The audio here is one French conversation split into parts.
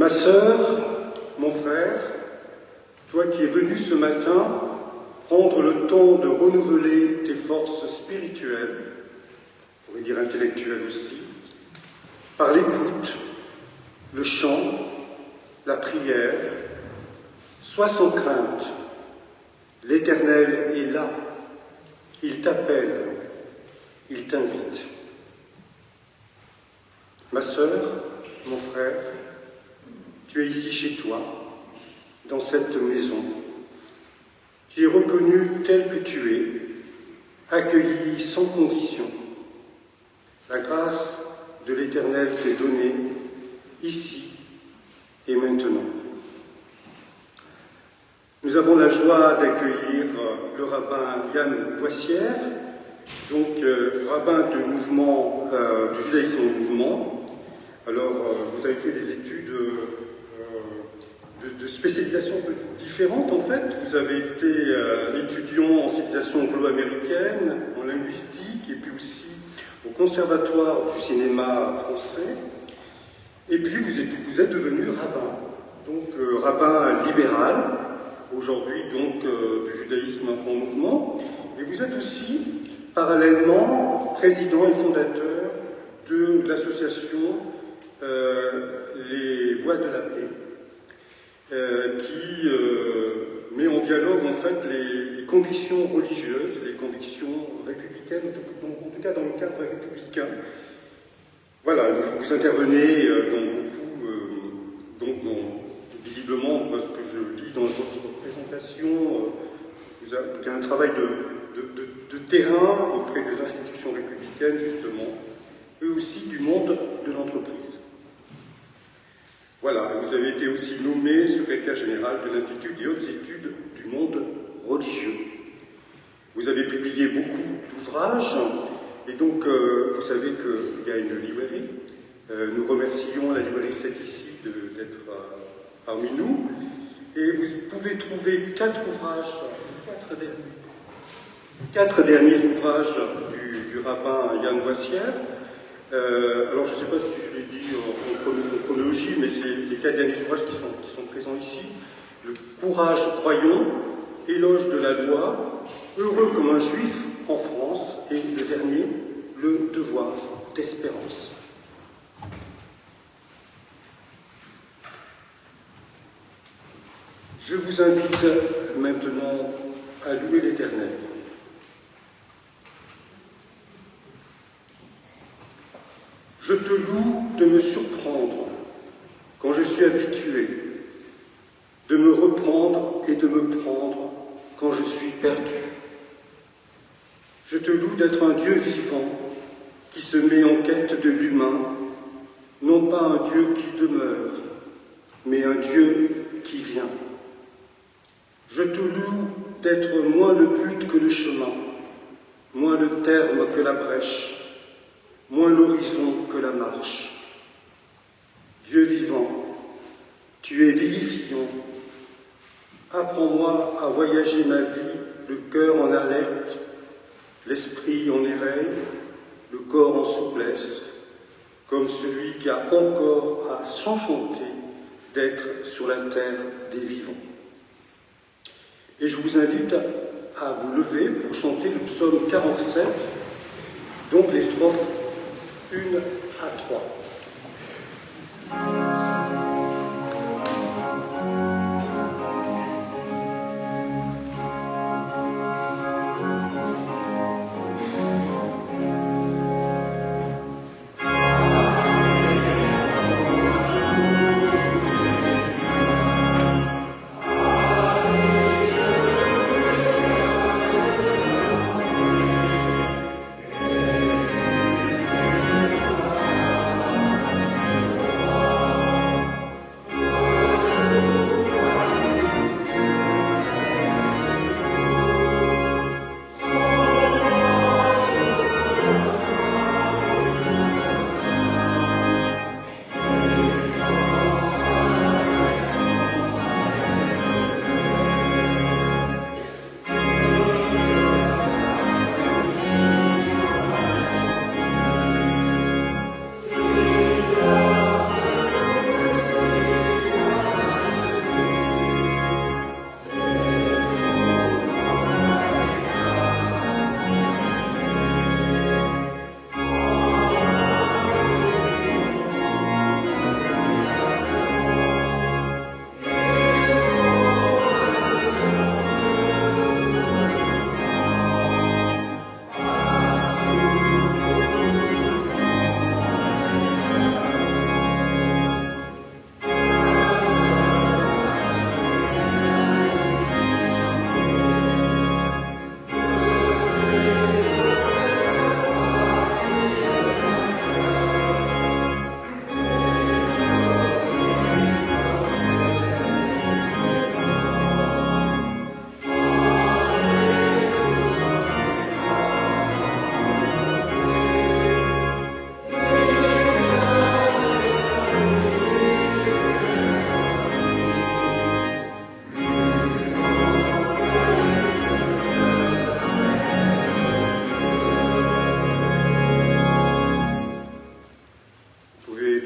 Ma sœur, mon frère, toi qui es venu ce matin prendre le temps de renouveler tes forces spirituelles, on pourrait dire intellectuelles aussi, par l'écoute, le chant, la prière, sois sans crainte. L'Éternel est là, il t'appelle, il t'invite. Ma sœur, mon frère, tu es ici chez toi, dans cette maison. Tu es reconnu tel que tu es, accueilli sans condition. La grâce de l'Éternel t'est donnée ici et maintenant. Nous avons la joie d'accueillir le rabbin Yann Boissière, donc rabbin du mouvement, du judaïsme en mouvement. Alors, vous avez fait des études de spécialisation un peu différentes en fait. Vous avez été étudiant en civilisation anglo-américaine, en linguistique, et puis aussi au Conservatoire du cinéma français. Et puis vous êtes devenu rabbin, donc rabbin libéral, aujourd'hui donc du judaïsme en mouvement. Et vous êtes aussi, parallèlement, président et fondateur de l'association Les Voix de la Paix, qui met en dialogue en fait les convictions religieuses, les convictions républicaines, en tout cas dans le cadre républicain. Voilà, vous intervenez visiblement, parce que je lis dans votre présentation, vous avez un travail de terrain auprès des institutions républicaines, justement, et aussi du monde de l'entreprise. Voilà, vous avez été aussi nommé secrétaire général de l'Institut des hautes études du monde religieux. Vous avez publié beaucoup d'ouvrages, et donc vous savez qu'il y a une librairie. Nous remercions la librairie 7 ici d'être parmi nous. Et vous pouvez trouver 4 derniers ouvrages du rabbin Yann Boissière. Alors je ne sais pas si je l'ai dit en chronologie, mais c'est les 4 derniers ouvrages qui sont présents ici. Le courage croyant, éloge de la loi, heureux comme un juif en France, et le dernier, le devoir d'espérance. Je vous invite maintenant à louer l'Éternel. Je te loue de me surprendre quand je suis habitué, de me reprendre et de me prendre quand je suis perdu. Je te loue d'être un Dieu vivant qui se met en quête de l'humain, non pas un Dieu qui demeure, mais un Dieu qui vient. Je te loue d'être moins le but que le chemin, moins le terme que la brèche, moins l'horizon que la marche. Dieu vivant, tu es vivifiant. Apprends-moi à voyager ma vie, le cœur en alerte, l'esprit en éveil, le corps en souplesse, comme celui qui a encore à s'enchanter d'être sur la terre des vivants. Et je vous invite à vous lever pour chanter le psaume 47, donc les strophes 1 à 3.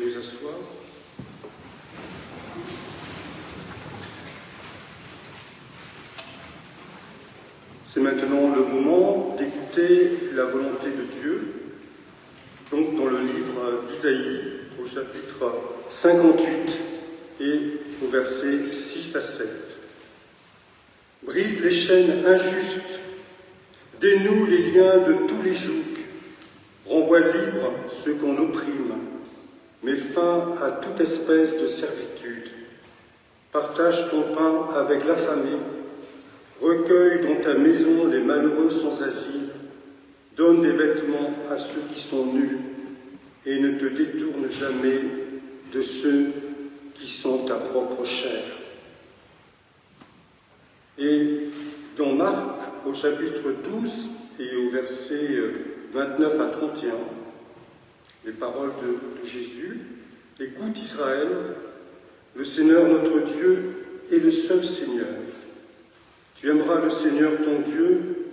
vous asseoir. C'est maintenant le moment d'écouter la volonté de Dieu, donc dans le livre d'Isaïe, au chapitre 58 et au verset 6 à 7. Brise les chaînes injustes, dénoue les liens de tous les jougs, renvoie libres ceux qu'on opprime, met fin à toute espèce de servitude, partage ton pain avec l'affamé, recueille dans ta maison les malheureux sans asile, donne des vêtements à ceux qui sont nus, et ne te détourne jamais de ceux qui sont ta propre chair. Et dans Marc, au chapitre 12 et au verset 29 à 31, les paroles de Jésus, « Écoute Israël, le Seigneur notre Dieu est le seul Seigneur. Tu aimeras le Seigneur ton Dieu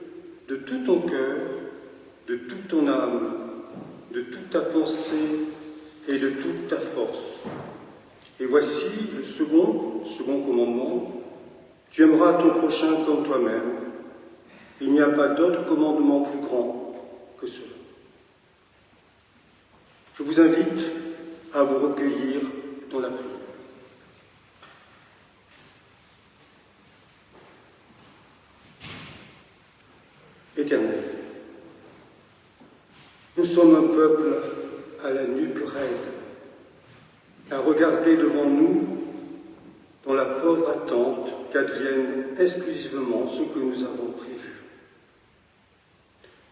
de tout ton cœur, de toute ton âme, de toute ta pensée et de toute ta force. Et voici le second commandement, tu aimeras ton prochain comme toi-même. Il n'y a pas d'autre commandement plus grand que cela. » Je vous invite à vous recueillir dans la prière. Éternel, nous sommes un peuple à la nuque raide, à regarder devant nous dans la pauvre attente qu'advienne exclusivement ce que nous avons prévu.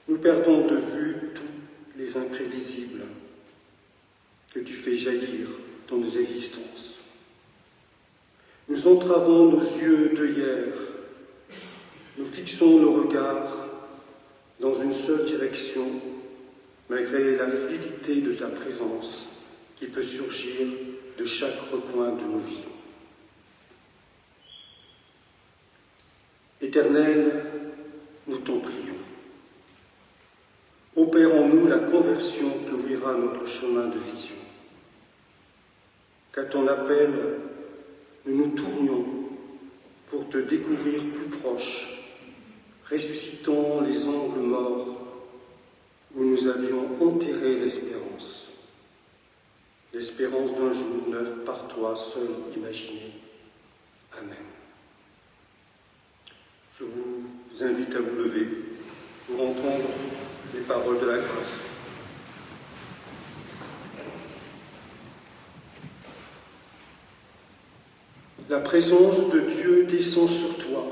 Nous perdons de vue tous les imprévisibles que tu fais jaillir dans nos existences. Nous entravons nos yeux d'œillères, nous fixons nos regards dans une seule direction, malgré la fluidité de ta présence qui peut surgir de chaque recoin de nos vies. Éternel, nous t'en prions. Opère en nous la conversion qui ouvrira notre chemin de vision. Qu'à ton appel, nous nous tournions pour te découvrir plus proche, ressuscitant les angles morts où nous avions enterré l'espérance d'un jour neuf par toi seul imaginé. Amen. Je vous invite à vous lever pour entendre les paroles de la grâce. La présence de Dieu descend sur toi.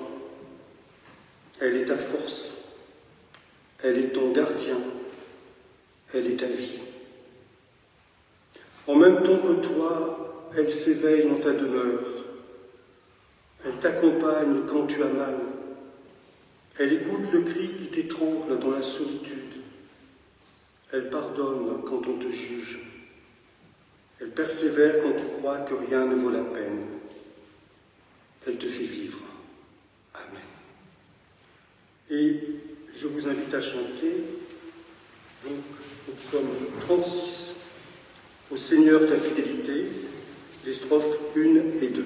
Elle est ta force, elle est ton gardien, elle est ta vie. En même temps que toi, elle s'éveille en ta demeure. Elle t'accompagne quand tu as mal. Elle écoute le cri qui t'étrangle dans la solitude. Elle pardonne quand on te juge. Elle persévère quand tu crois que rien ne vaut la peine. Elle te fait vivre. Amen. Et je vous invite à chanter, donc nous sommes 36, au Seigneur ta fidélité, les strophes 1 et 2.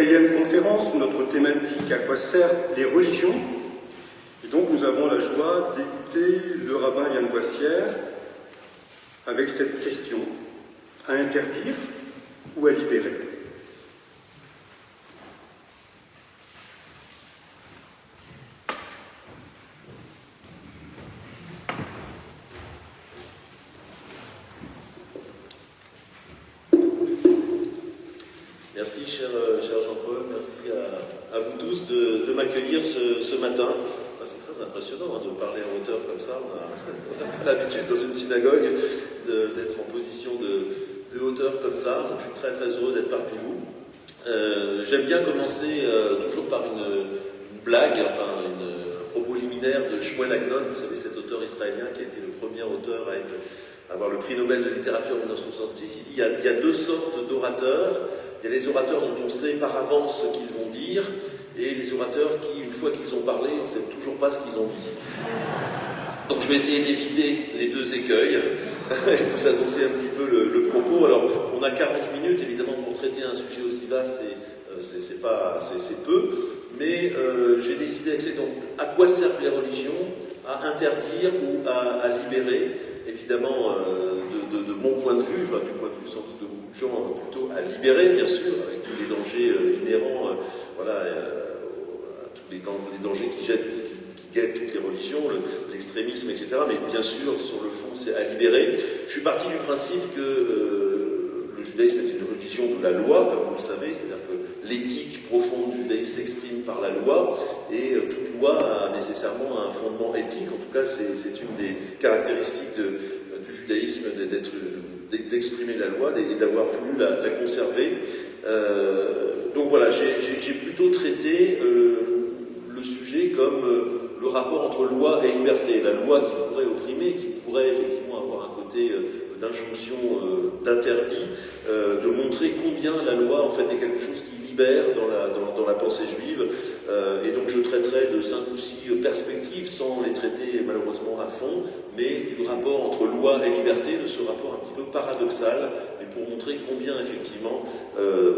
4e conférence, notre thématique « À quoi servent les religions ?» Et donc nous avons la joie d'écouter le rabbin Yann Boissière avec cette question, à interdire ou à libérer? Merci, cher Jean-Paul, merci à vous tous de m'accueillir ce matin. C'est très impressionnant de parler en hauteur comme ça. On n'a pas l'habitude dans une synagogue d'être en position de hauteur comme ça. Donc, je suis très très heureux d'être parmi vous. J'aime bien commencer toujours par une blague, enfin un propos liminaire de Shmuel Agnon, vous savez, cet auteur israélien qui a été le premier auteur à avoir le prix Nobel de littérature en 1966. Il dit il y a deux sortes d'orateurs. Il y a les orateurs dont on sait par avance ce qu'ils vont dire, et les orateurs qui, une fois qu'ils ont parlé, on ne sait toujours pas ce qu'ils ont dit. Donc je vais essayer d'éviter les deux écueils, et vous annoncer un petit peu le propos. Alors, on a 40 minutes, évidemment, pour traiter un sujet aussi vaste, c'est peu, mais j'ai décidé d'axer donc à quoi servent les religions, à interdire ou à libérer, évidemment, de mon point de vue, enfin du point de vue sans doute de beaucoup de gens, plutôt à libérer, bien sûr, avec tous les dangers inhérents, tous les dangers qui guettent toutes les religions, l'extrémisme, etc. Mais bien sûr, sur le fond, c'est à libérer. Je suis parti du principe que le judaïsme est une religion de la loi, comme vous le savez, c'est-à-dire que l'éthique profonde du judaïsme s'exprime par la loi, et toute loi a nécessairement un fondement éthique. En tout cas, c'est une des caractéristiques du judaïsme d'exprimer la loi et d'avoir voulu la conserver. Donc voilà, j'ai plutôt traité le sujet comme le rapport entre loi et liberté. La loi qui pourrait opprimer, qui pourrait effectivement avoir un côté d'injonction, d'interdit, de montrer combien la loi en fait est quelque chose qui libère dans la pensée juive. Et donc je traiterai de 5 ou 6 perspectives sans les traiter malheureusement à fond, mais du rapport entre loi et liberté, de ce rapport un petit peu paradoxal, mais pour montrer combien effectivement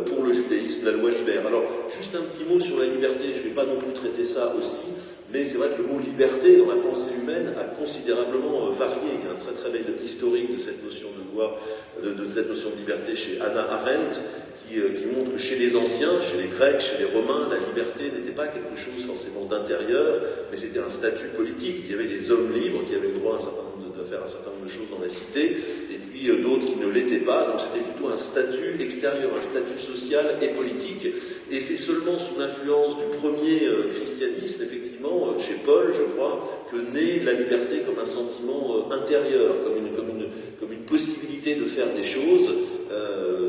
pour le judaïsme la loi libère. Alors juste un petit mot sur la liberté, je ne vais pas non plus traiter ça aussi, mais c'est vrai que le mot liberté dans la pensée humaine a considérablement varié. Il y a un très très bel historique de cette notion de loi, de cette notion de liberté chez Hannah Arendt, qui montre que chez les anciens, chez les Grecs, chez les Romains, la liberté n'était pas quelque chose forcément d'intérieur, mais c'était un statut politique. Il y avait des hommes libres qui avaient le droit de faire un certain nombre de choses dans la cité, et puis d'autres qui ne l'étaient pas, donc c'était plutôt un statut extérieur, un statut social et politique. Et c'est seulement sous l'influence du premier christianisme, effectivement, chez Paul, je crois, que naît la liberté comme un sentiment intérieur, comme une possibilité de faire des choses,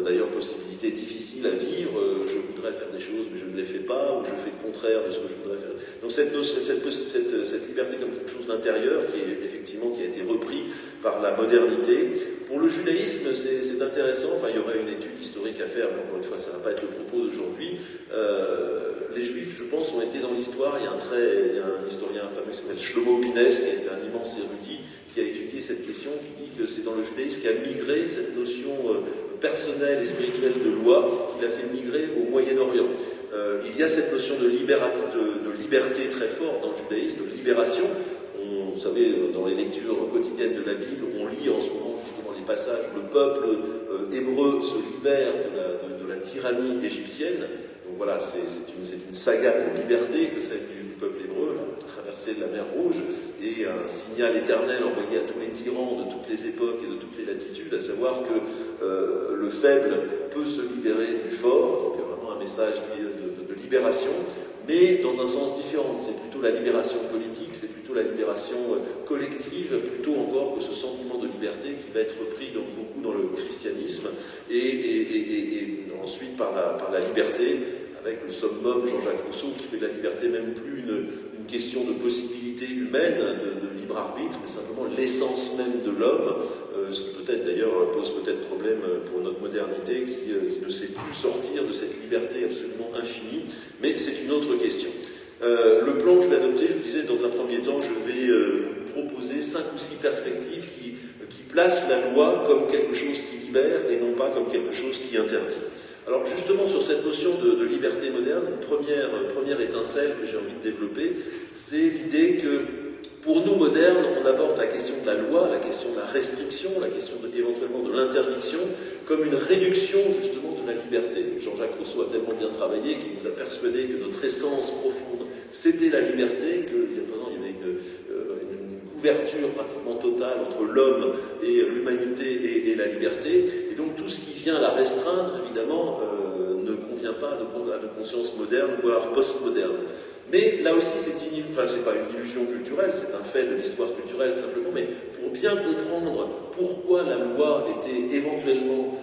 d'ailleurs possibilité difficile à vivre, je voudrais faire des choses mais je ne les fais pas, ou je fais le contraire de ce que je voudrais faire. Donc cette liberté comme quelque chose d'intérieur qui a été repris par la modernité. Pour le judaïsme, c'est intéressant, enfin il y aurait une étude historique à faire, mais encore une fois ça ne va pas être le propos d'aujourd'hui. Les Juifs, je pense, ont été dans l'histoire, il y a un historien fameux qui s'appelle Shlomo Pines, qui a été un immense érudit, qui a étudié cette question, qui dit que c'est dans le judaïsme qu'a migré cette notion personnelle et spirituelle de loi, qui l'a fait migrer au Moyen-Orient. Il y a cette notion de liberté très forte dans le judaïsme, de libération. Vous savez, dans les lectures quotidiennes de la Bible, on lit en ce moment justement les passages où le peuple hébreu se libère de la tyrannie égyptienne. Donc voilà, c'est une saga de liberté que celle du peuple hébreu, la traversée de la mer Rouge, et un signal éternel envoyé à tous les tyrans de toutes les époques et de toutes les latitudes, à savoir que le faible peut se libérer du fort, donc vraiment un message de libération, mais dans un sens différent. C'est plutôt la libération politique, c'est plutôt la libération collective, plutôt encore que ce sentiment de liberté qui va être repris beaucoup dans le christianisme, et ensuite par la liberté, avec le summum Jean-Jacques Rousseau, qui fait de la liberté même plus une question de possibilité humaine, de libre arbitre, mais simplement l'essence même de l'homme, ce qui peut-être d'ailleurs pose peut-être problème pour notre modernité qui ne sait plus sortir de cette liberté absolument infinie, mais c'est une autre question. Le plan que je vais adopter, je vous disais, dans un premier temps, je vais vous proposer 5 ou 6 perspectives qui placent la loi comme quelque chose qui libère et non pas comme quelque chose qui interdit. Alors justement, sur cette notion de liberté moderne, une première étincelle que j'ai envie de développer, c'est l'idée que pour nous modernes, on aborde la question de la loi, la question de la restriction, la question éventuellement de l'interdiction, comme une réduction justement de la liberté. Jean-Jacques Rousseau a tellement bien travaillé qu'il nous a persuadé que notre essence profonde, c'était la liberté, qu'il y avait une couverture pratiquement totale entre l'homme et l'humanité et la liberté. Et donc tout ce qui vient la restreindre, évidemment, ne convient pas à nos consciences modernes, voire post-modernes. Mais là aussi, c'est pas une illusion culturelle, c'est un fait de l'histoire culturelle simplement, mais pour bien comprendre pourquoi la loi était éventuellement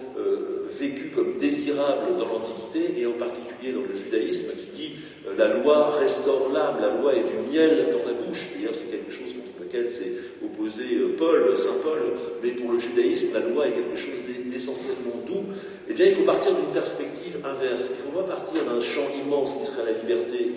vécue comme désirable dans l'Antiquité, et en particulier dans le judaïsme, qui dit la loi restaure l'âme, la loi est du miel dans la bouche. D'ailleurs, c'est quelque chose contre lequel s'est opposé Saint Paul, mais pour le judaïsme, la loi est quelque chose d'essentiellement doux. Eh bien, il faut partir d'une perspective inverse. Il ne faut pas partir d'un champ immense qui serait la liberté,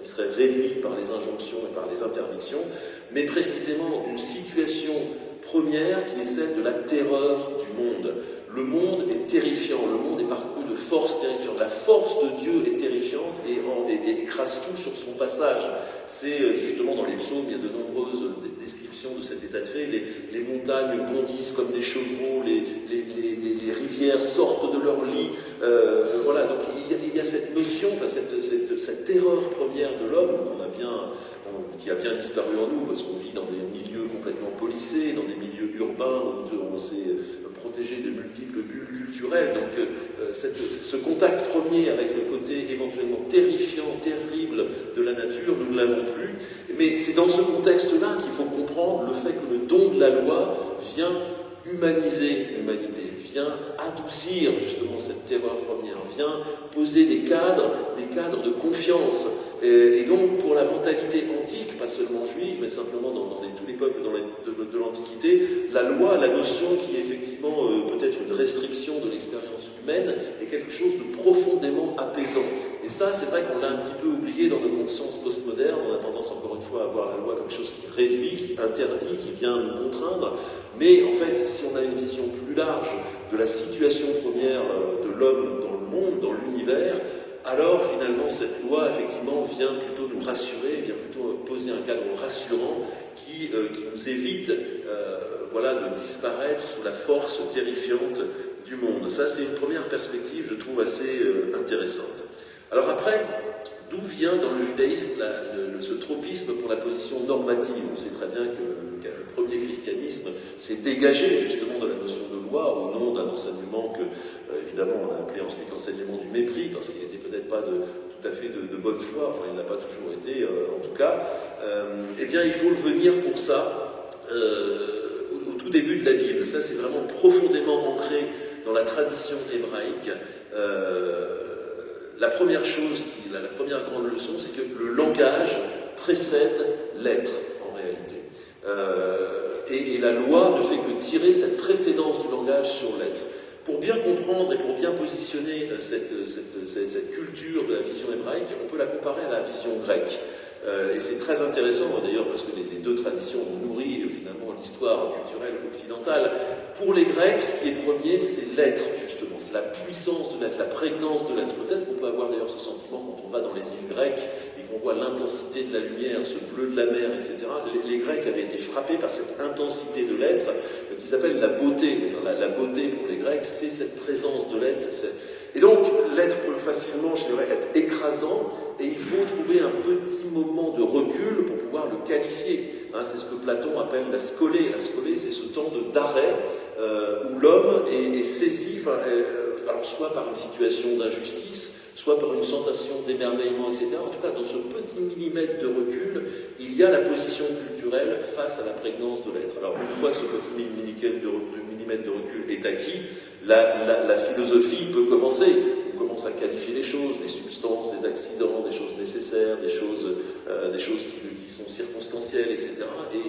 qui serait réduit par les injonctions et par les interdictions, mais précisément d'une situation première qui est celle de la terreur du monde. Le monde est terrifiant, le monde est parcouru de forces terrifiantes. La force de Dieu est terrifiante et écrase tout sur son passage. C'est justement dans les psaumes, il y a de nombreuses descriptions de cet état de fait. Les montagnes bondissent comme des chevreaux, les rivières sortent de leur lit. Voilà, donc il y a cette notion, cette terreur première de l'homme qui a bien disparu en nous, parce qu'on vit dans des milieux complètement policés, dans des milieux urbains où on s'est protégé de multiples bulles culturelles. Donc ce contact premier avec le côté éventuellement terrifiant, terrible de la nature, nous ne l'avons plus. Mais c'est dans ce contexte-là qu'il faut comprendre le fait que le don de la loi vient humaniser l'humanité, vient adoucir justement cette terreur première, vient poser des cadres de confiance. Et donc pour la mentalité antique, pas seulement juive, mais simplement dans tous les peuples de l'Antiquité, la loi, la notion qui est effectivement peut-être une restriction de l'expérience humaine, est quelque chose de profondément apaisant. Et ça, c'est vrai qu'on l'a un petit peu oublié dans nos consciences postmodernes. On a tendance encore une fois à voir la loi comme quelque chose qui réduit, qui interdit, qui vient nous contraindre. Mais en fait, si on a une vision plus large de la situation première de l'homme dans le monde, dans l'univers, alors finalement cette loi effectivement vient plutôt nous rassurer, vient plutôt poser un cadre rassurant qui nous évite de disparaître sous la force terrifiante du monde. Ça, c'est une première perspective, je trouve, assez intéressante. Alors après, d'où vient dans le judaïsme ce tropisme pour la position normative? On sait très bien que le premier christianisme s'est dégagé justement de la notion de loi au nom d'un enseignement que, évidemment, on a appelé ensuite l'enseignement du mépris, parce qu'il n'était peut-être pas tout à fait de bonne foi, enfin il n'a pas toujours été en tout cas. Eh bien, il faut le venir pour ça au tout début de la Bible. Ça, c'est vraiment profondément ancré dans la tradition hébraïque. La première chose, la première grande leçon, c'est que le langage précède l'être, en réalité. Et la loi ne fait que tirer cette précédence du langage sur l'être. Pour bien comprendre et pour bien positionner cette culture de la vision hébraïque, on peut la comparer à la vision grecque. Et c'est très intéressant d'ailleurs parce que les deux traditions ont nourri finalement l'histoire culturelle occidentale. Pour les Grecs, ce qui est premier, c'est l'être justement, c'est la puissance de l'être, la prégnance de l'être. Peut-être qu'on peut avoir d'ailleurs ce sentiment quand on va dans les îles grecques et qu'on voit l'intensité de la lumière, ce bleu de la mer, etc. Les Grecs avaient été frappés par cette intensité de l'être qui s'appelle la beauté. La beauté pour les Grecs, c'est cette présence de l'être. Et donc, l'être peut facilement, je dirais, être écrasant, et il faut trouver un petit moment de recul pour pouvoir le qualifier. C'est ce que Platon appelle la scolée. La scolée, c'est ce temps d'arrêt où l'homme est saisi, alors soit par une situation d'injustice, soit par une sensation d'émerveillement, etc. En tout cas, dans ce petit millimètre de recul, il y a la position culturelle face à la prégnance de l'être. Alors, une fois que ce petit millimètre de recul est acquis, la philosophie peut commencer. On commence à qualifier les choses, des substances, des accidents, des choses nécessaires, des choses qui sont circonstancielles, etc.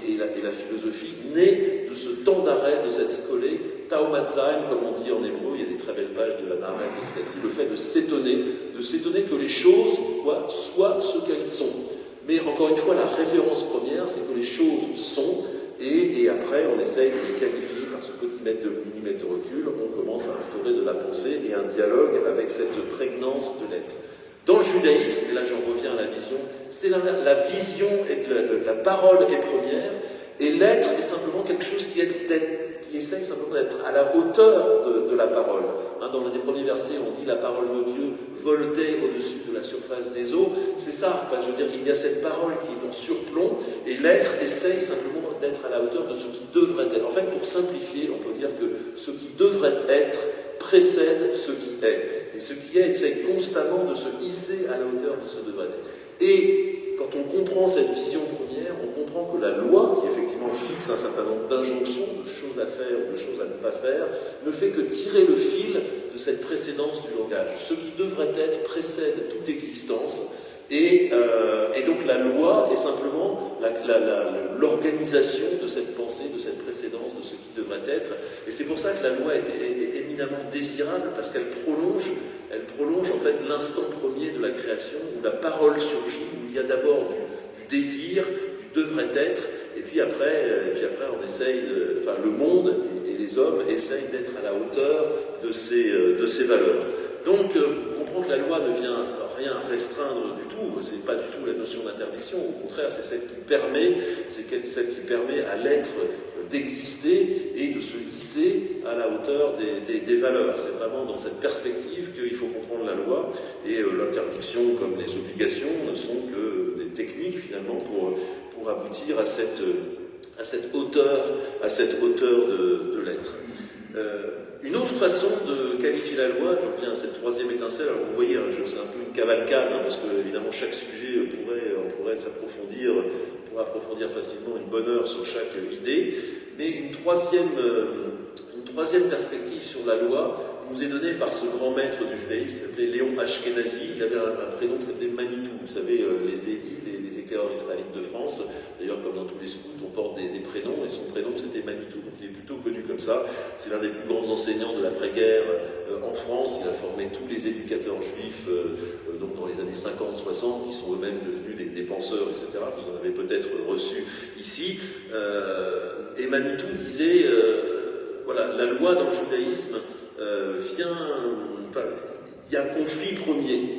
Et la philosophie naît de ce temps d'arrêt, de cette scolée, Taumatzheim, comme on dit en hébreu. Il y a des très belles pages de la Arendt de Scazi, le fait de s'étonner que les choses soient ce qu'elles sont. Mais encore une fois, la référence première, c'est que les choses sont, et après on essaye de les qualifier par ce petit millimètre de recul, on commence à instaurer de la pensée et un dialogue avec cette prégnance de l'être. Dans le judaïsme, et là j'en reviens à la vision, c'est la vision et la parole est première, et l'être est simplement quelque chose qui essaye simplement d'être à la hauteur de la parole. Dans l'un des premiers versets, on dit « la parole de Dieu voltait au-dessus de la surface des eaux ». C'est ça, je veux dire, il y a cette parole qui est en surplomb, et l'être essaye simplement d'être à la hauteur de ce qui devrait être. En fait, pour simplifier, on peut dire que ce qui devrait être précède ce qui est. Et ce qui est essaye constamment de se hisser à la hauteur de ce qui devrait être. Et quand on comprend cette vision première, on comprend que la loi, qui effectivement fixe un certain nombre d'injonctions, de choses à faire ou de choses à ne pas faire, ne fait que tirer le fil de cette précédence du langage. Ce qui devrait être précède toute existence, et donc la loi est simplement l'organisation de cette pensée, de cette précédence, de ce qui devrait être. Et c'est pour ça que la loi est éminemment désirable, parce qu'elle prolonge en fait l'instant premier de la création, où la parole surgit, où il y a d'abord du désir, du devrait être, et puis après on essaye, le monde et les hommes essayent d'être à la hauteur de ces valeurs. Donc on comprend que la loi ne vient rien restreindre du tout, c'est pas du tout la notion d'interdiction, au contraire c'est celle qui permet à l'être d'exister et de se hisser à la hauteur des valeurs. C'est vraiment dans cette perspective qu'il faut comprendre la loi, et l'interdiction comme les obligations ne sont que des techniques finalement pour aboutir à cette hauteur de l'être. Une autre façon de qualifier la loi, je reviens à cette troisième étincelle, alors vous voyez, c'est un peu une cavalcade, parce que évidemment chaque sujet on pourrait s'approfondir, on pourrait approfondir facilement une bonne heure sur chaque idée, mais une troisième perspective sur la loi nous est donnée par ce grand maître du judaïsme, qui s'appelait Léon Ashkenazi. Il avait un prénom qui s'appelait Manitou, vous savez, les éclaireurs israélites de France. D'ailleurs, comme dans tous les scouts, on porte des prénoms, et son prénom c'était Manitou, donc il est plutôt connu comme ça. C'est l'un des plus grands enseignants de l'après-guerre en France. Il a formé tous les éducateurs juifs donc dans les années 50-60, qui sont eux-mêmes devenus des penseurs, etc. Vous en avez peut-être reçu ici. Et Manitou disait, voilà, la loi dans le judaïsme il y a un conflit premier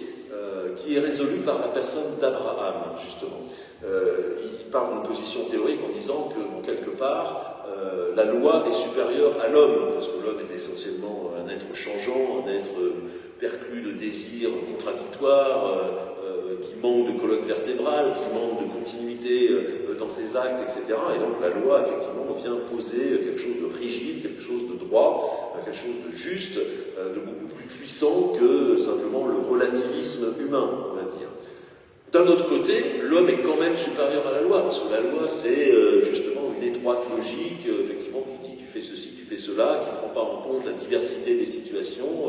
qui est résolu par la personne d'Abraham, justement. Il part d'une position théorique en disant que, quelque part, la loi est supérieure à l'homme, parce que l'homme est essentiellement un être changeant, un être perclus de désirs contradictoires, qui manque de colonne vertébrale, qui manque de continuité dans ses actes, etc. Et donc la loi, effectivement, vient poser quelque chose de rigide, quelque chose de droit, quelque chose de juste, de beaucoup plus puissant que simplement le relativisme humain, on va dire. D'un autre côté, l'homme est quand même supérieur à la loi, parce que la loi, c'est justement une étroite logique, effectivement, qui dit tu fais ceci, tu fais cela, qui ne prend pas en compte la diversité des situations,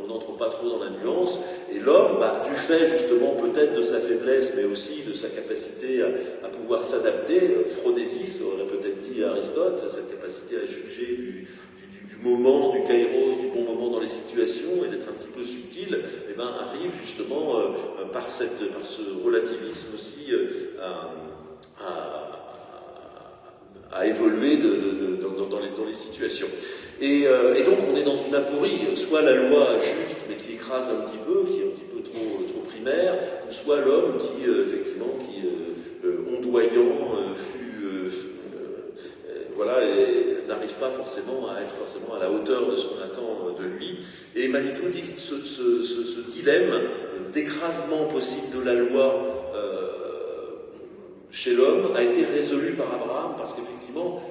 on n'entre pas trop dans la nuance, et l'homme, du fait justement peut-être de sa faiblesse, mais aussi de sa capacité à pouvoir s'adapter, Phronésis aurait peut-être dit à Aristote, cette capacité à juger du moment, du kairos, du bon moment dans les situations, et d'être un petit peu subtil, arrive justement par ce relativisme aussi à évoluer dans les situations. Et donc on est dans une aporie, soit la loi juste, mais qui écrase un petit peu, qui est un petit peu trop primaire, soit l'homme qui, effectivement, ondoyant, et n'arrive pas forcément à être à la hauteur de ce qu'on attend de lui. Et Manitou dit que ce dilemme d'écrasement possible de la loi chez l'homme a été résolu par Abraham, parce qu'effectivement,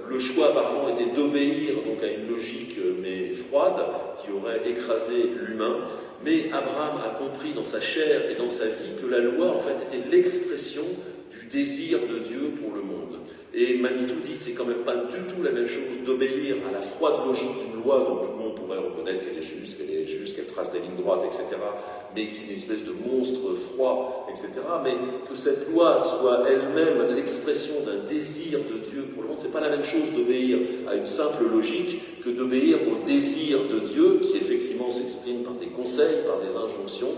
le choix apparemment était d'obéir donc à une logique mais froide qui aurait écrasé l'humain. Mais Abraham a compris dans sa chair et dans sa vie que la loi en fait était l'expression du désir de Dieu pour le monde. Et Manitou dit c'est quand même pas du tout la même chose d'obéir à la froide logique d'une loi dont tout le monde on pourrait reconnaître qu'elle est juste, qu'elle trace des lignes droites, etc., mais qui est une espèce de monstre froid, etc., mais que cette loi soit elle-même l'expression d'un désir de Dieu pour le monde, c'est pas la même chose d'obéir à une simple logique que d'obéir au désir de Dieu, qui effectivement s'exprime par des conseils, par des injonctions,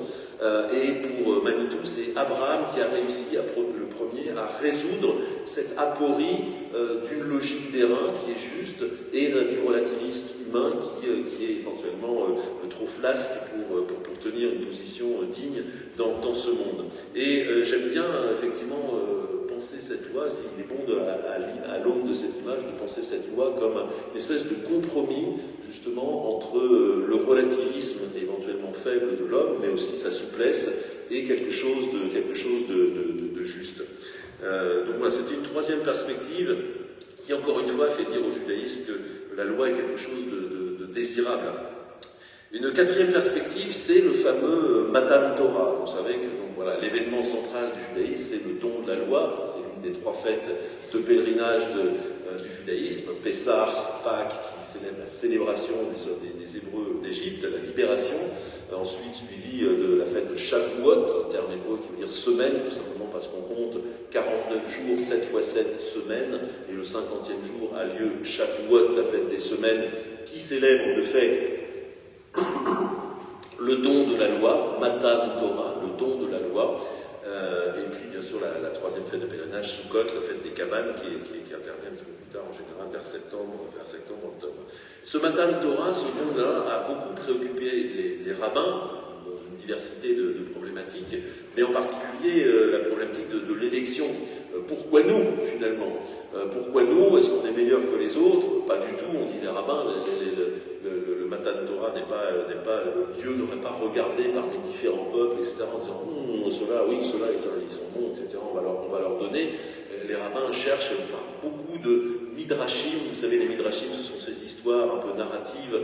et pour Manitou, c'est Abraham qui a réussi le premier à résoudre cette aporie d'une logique d'airain qui est juste et du relativiste humain qui est éventuellement trop flasque pour tenir une position digne dans ce monde. Et j'aime bien effectivement penser cette loi, il est bon à l'aune de cette image de penser cette loi comme une espèce de compromis justement entre le relativisme éventuellement faible de l'homme, mais aussi sa souplesse et quelque chose de juste. Donc voilà, c'était une troisième perspective qui, encore une fois, fait dire au judaïsme que la loi est quelque chose de désirable. Une quatrième perspective, c'est le fameux Matan Torah. Vous savez que voilà, l'événement central du judaïsme, c'est le don de la loi. Enfin, c'est l'une des trois fêtes de pèlerinage du judaïsme. Pessah, Pâques, qui célèbre la célébration des Hébreux d'Égypte, la libération. Ensuite, suivi de la fête de Shavuot, un terme hébreu qui veut dire semaine, tout simplement parce qu'on compte 49 jours, 7 fois 7 semaines, et le 50e jour a lieu Shavuot, la fête des semaines, qui célèbre de fait le don de la loi, Matan Torah, le don de la loi, et puis bien sûr la troisième fête de pèlerinage, Sukkot, la fête des cabanes, qui intervient un petit peu plus tard, en général vers septembre, octobre. Ce Matan Torah, ce don-là, a beaucoup préoccupé les rabbins, dans une diversité de problématiques, mais en particulier la problématique de l'élection. Pourquoi nous, finalement? Pourquoi nous? Est-ce qu'on est meilleur que les autres? Pas du tout, on dit les rabbins, le Matan Torah n'est pas Dieu n'aurait pas regardé parmi différents peuples, etc., en disant ceux-là, oui, ceux-là, ils sont bons, etc., on va leur donner. Les rabbins cherchent par beaucoup de midrashim. Vous savez, les midrashim, ce sont ces histoires un peu narratives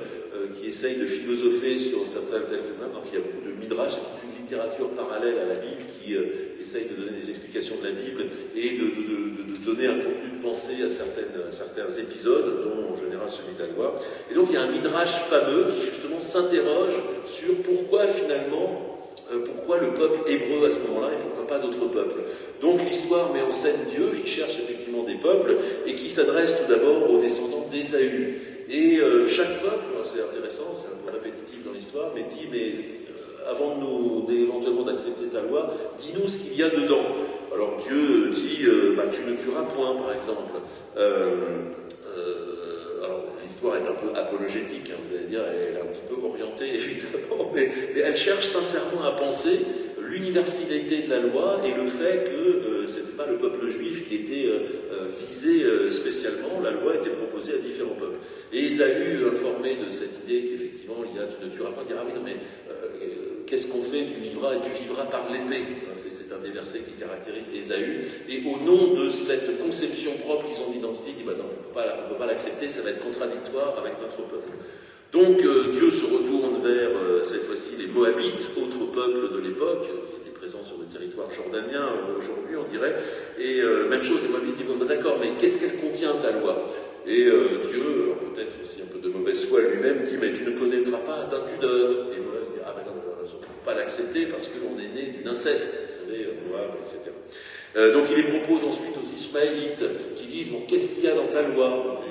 qui essayent de philosopher sur certains tel phénomène. Donc il y a beaucoup de midrash, c'est toute une littérature parallèle à la Bible qui essaye de donner des explications de la Bible et de donner un contenu de pensée à certains épisodes, dont en général celui de la loi. Et donc il y a un midrash fameux qui justement s'interroge sur pourquoi finalement pourquoi le peuple hébreu à ce moment-là et pourquoi pas d'autres peuples. Donc l'histoire met en scène Dieu qui cherche effectivement des peuples et qui s'adresse tout d'abord aux descendants d'Ésaü. Et chaque peuple, c'est intéressant, c'est un peu répétitif dans l'histoire, mais dit, avant éventuellement d'accepter ta loi, dis-nous ce qu'il y a dedans. Alors Dieu dit, tu ne tueras point, par exemple. Alors, l'histoire est un peu apologétique, vous allez dire, elle est un petit peu orientée, évidemment, mais elle cherche sincèrement à penser l'universalité de la loi et le fait que ce n'était pas le peuple juif qui était visé spécialement, la loi était proposée à différents peuples. Et Ésaü, informé de cette idée qu'effectivement il y a tu ne tueras pas, dira oui, non mais qu'est-ce qu'on fait? Tu vivras par l'épée. C'est un des versets qui caractérise Ésaü. Et au nom de cette conception propre qu'ils ont d'identité, il dit non, on ne peut pas l'accepter, ça va être contradictoire avec notre peuple. Donc Dieu se retourne vers, cette fois-ci, les Moabites, autres peuples de l'époque, qui étaient présents sur le territoire jordanien aujourd'hui, on dirait. Et même chose, les Moabites disent d'accord, mais qu'est-ce qu'elle contient ta loi? Et Dieu, peut-être aussi un peu de mauvaise foi lui-même, dit mais tu ne connaîtras pas d'impudeur. Et Moab se dit non, on ne peut pas l'accepter parce que l'on est né d'une inceste, vous savez, Moab, etc. Donc il les propose ensuite aux Ismaélites qui disent qu'est-ce qu'il y a dans ta loi?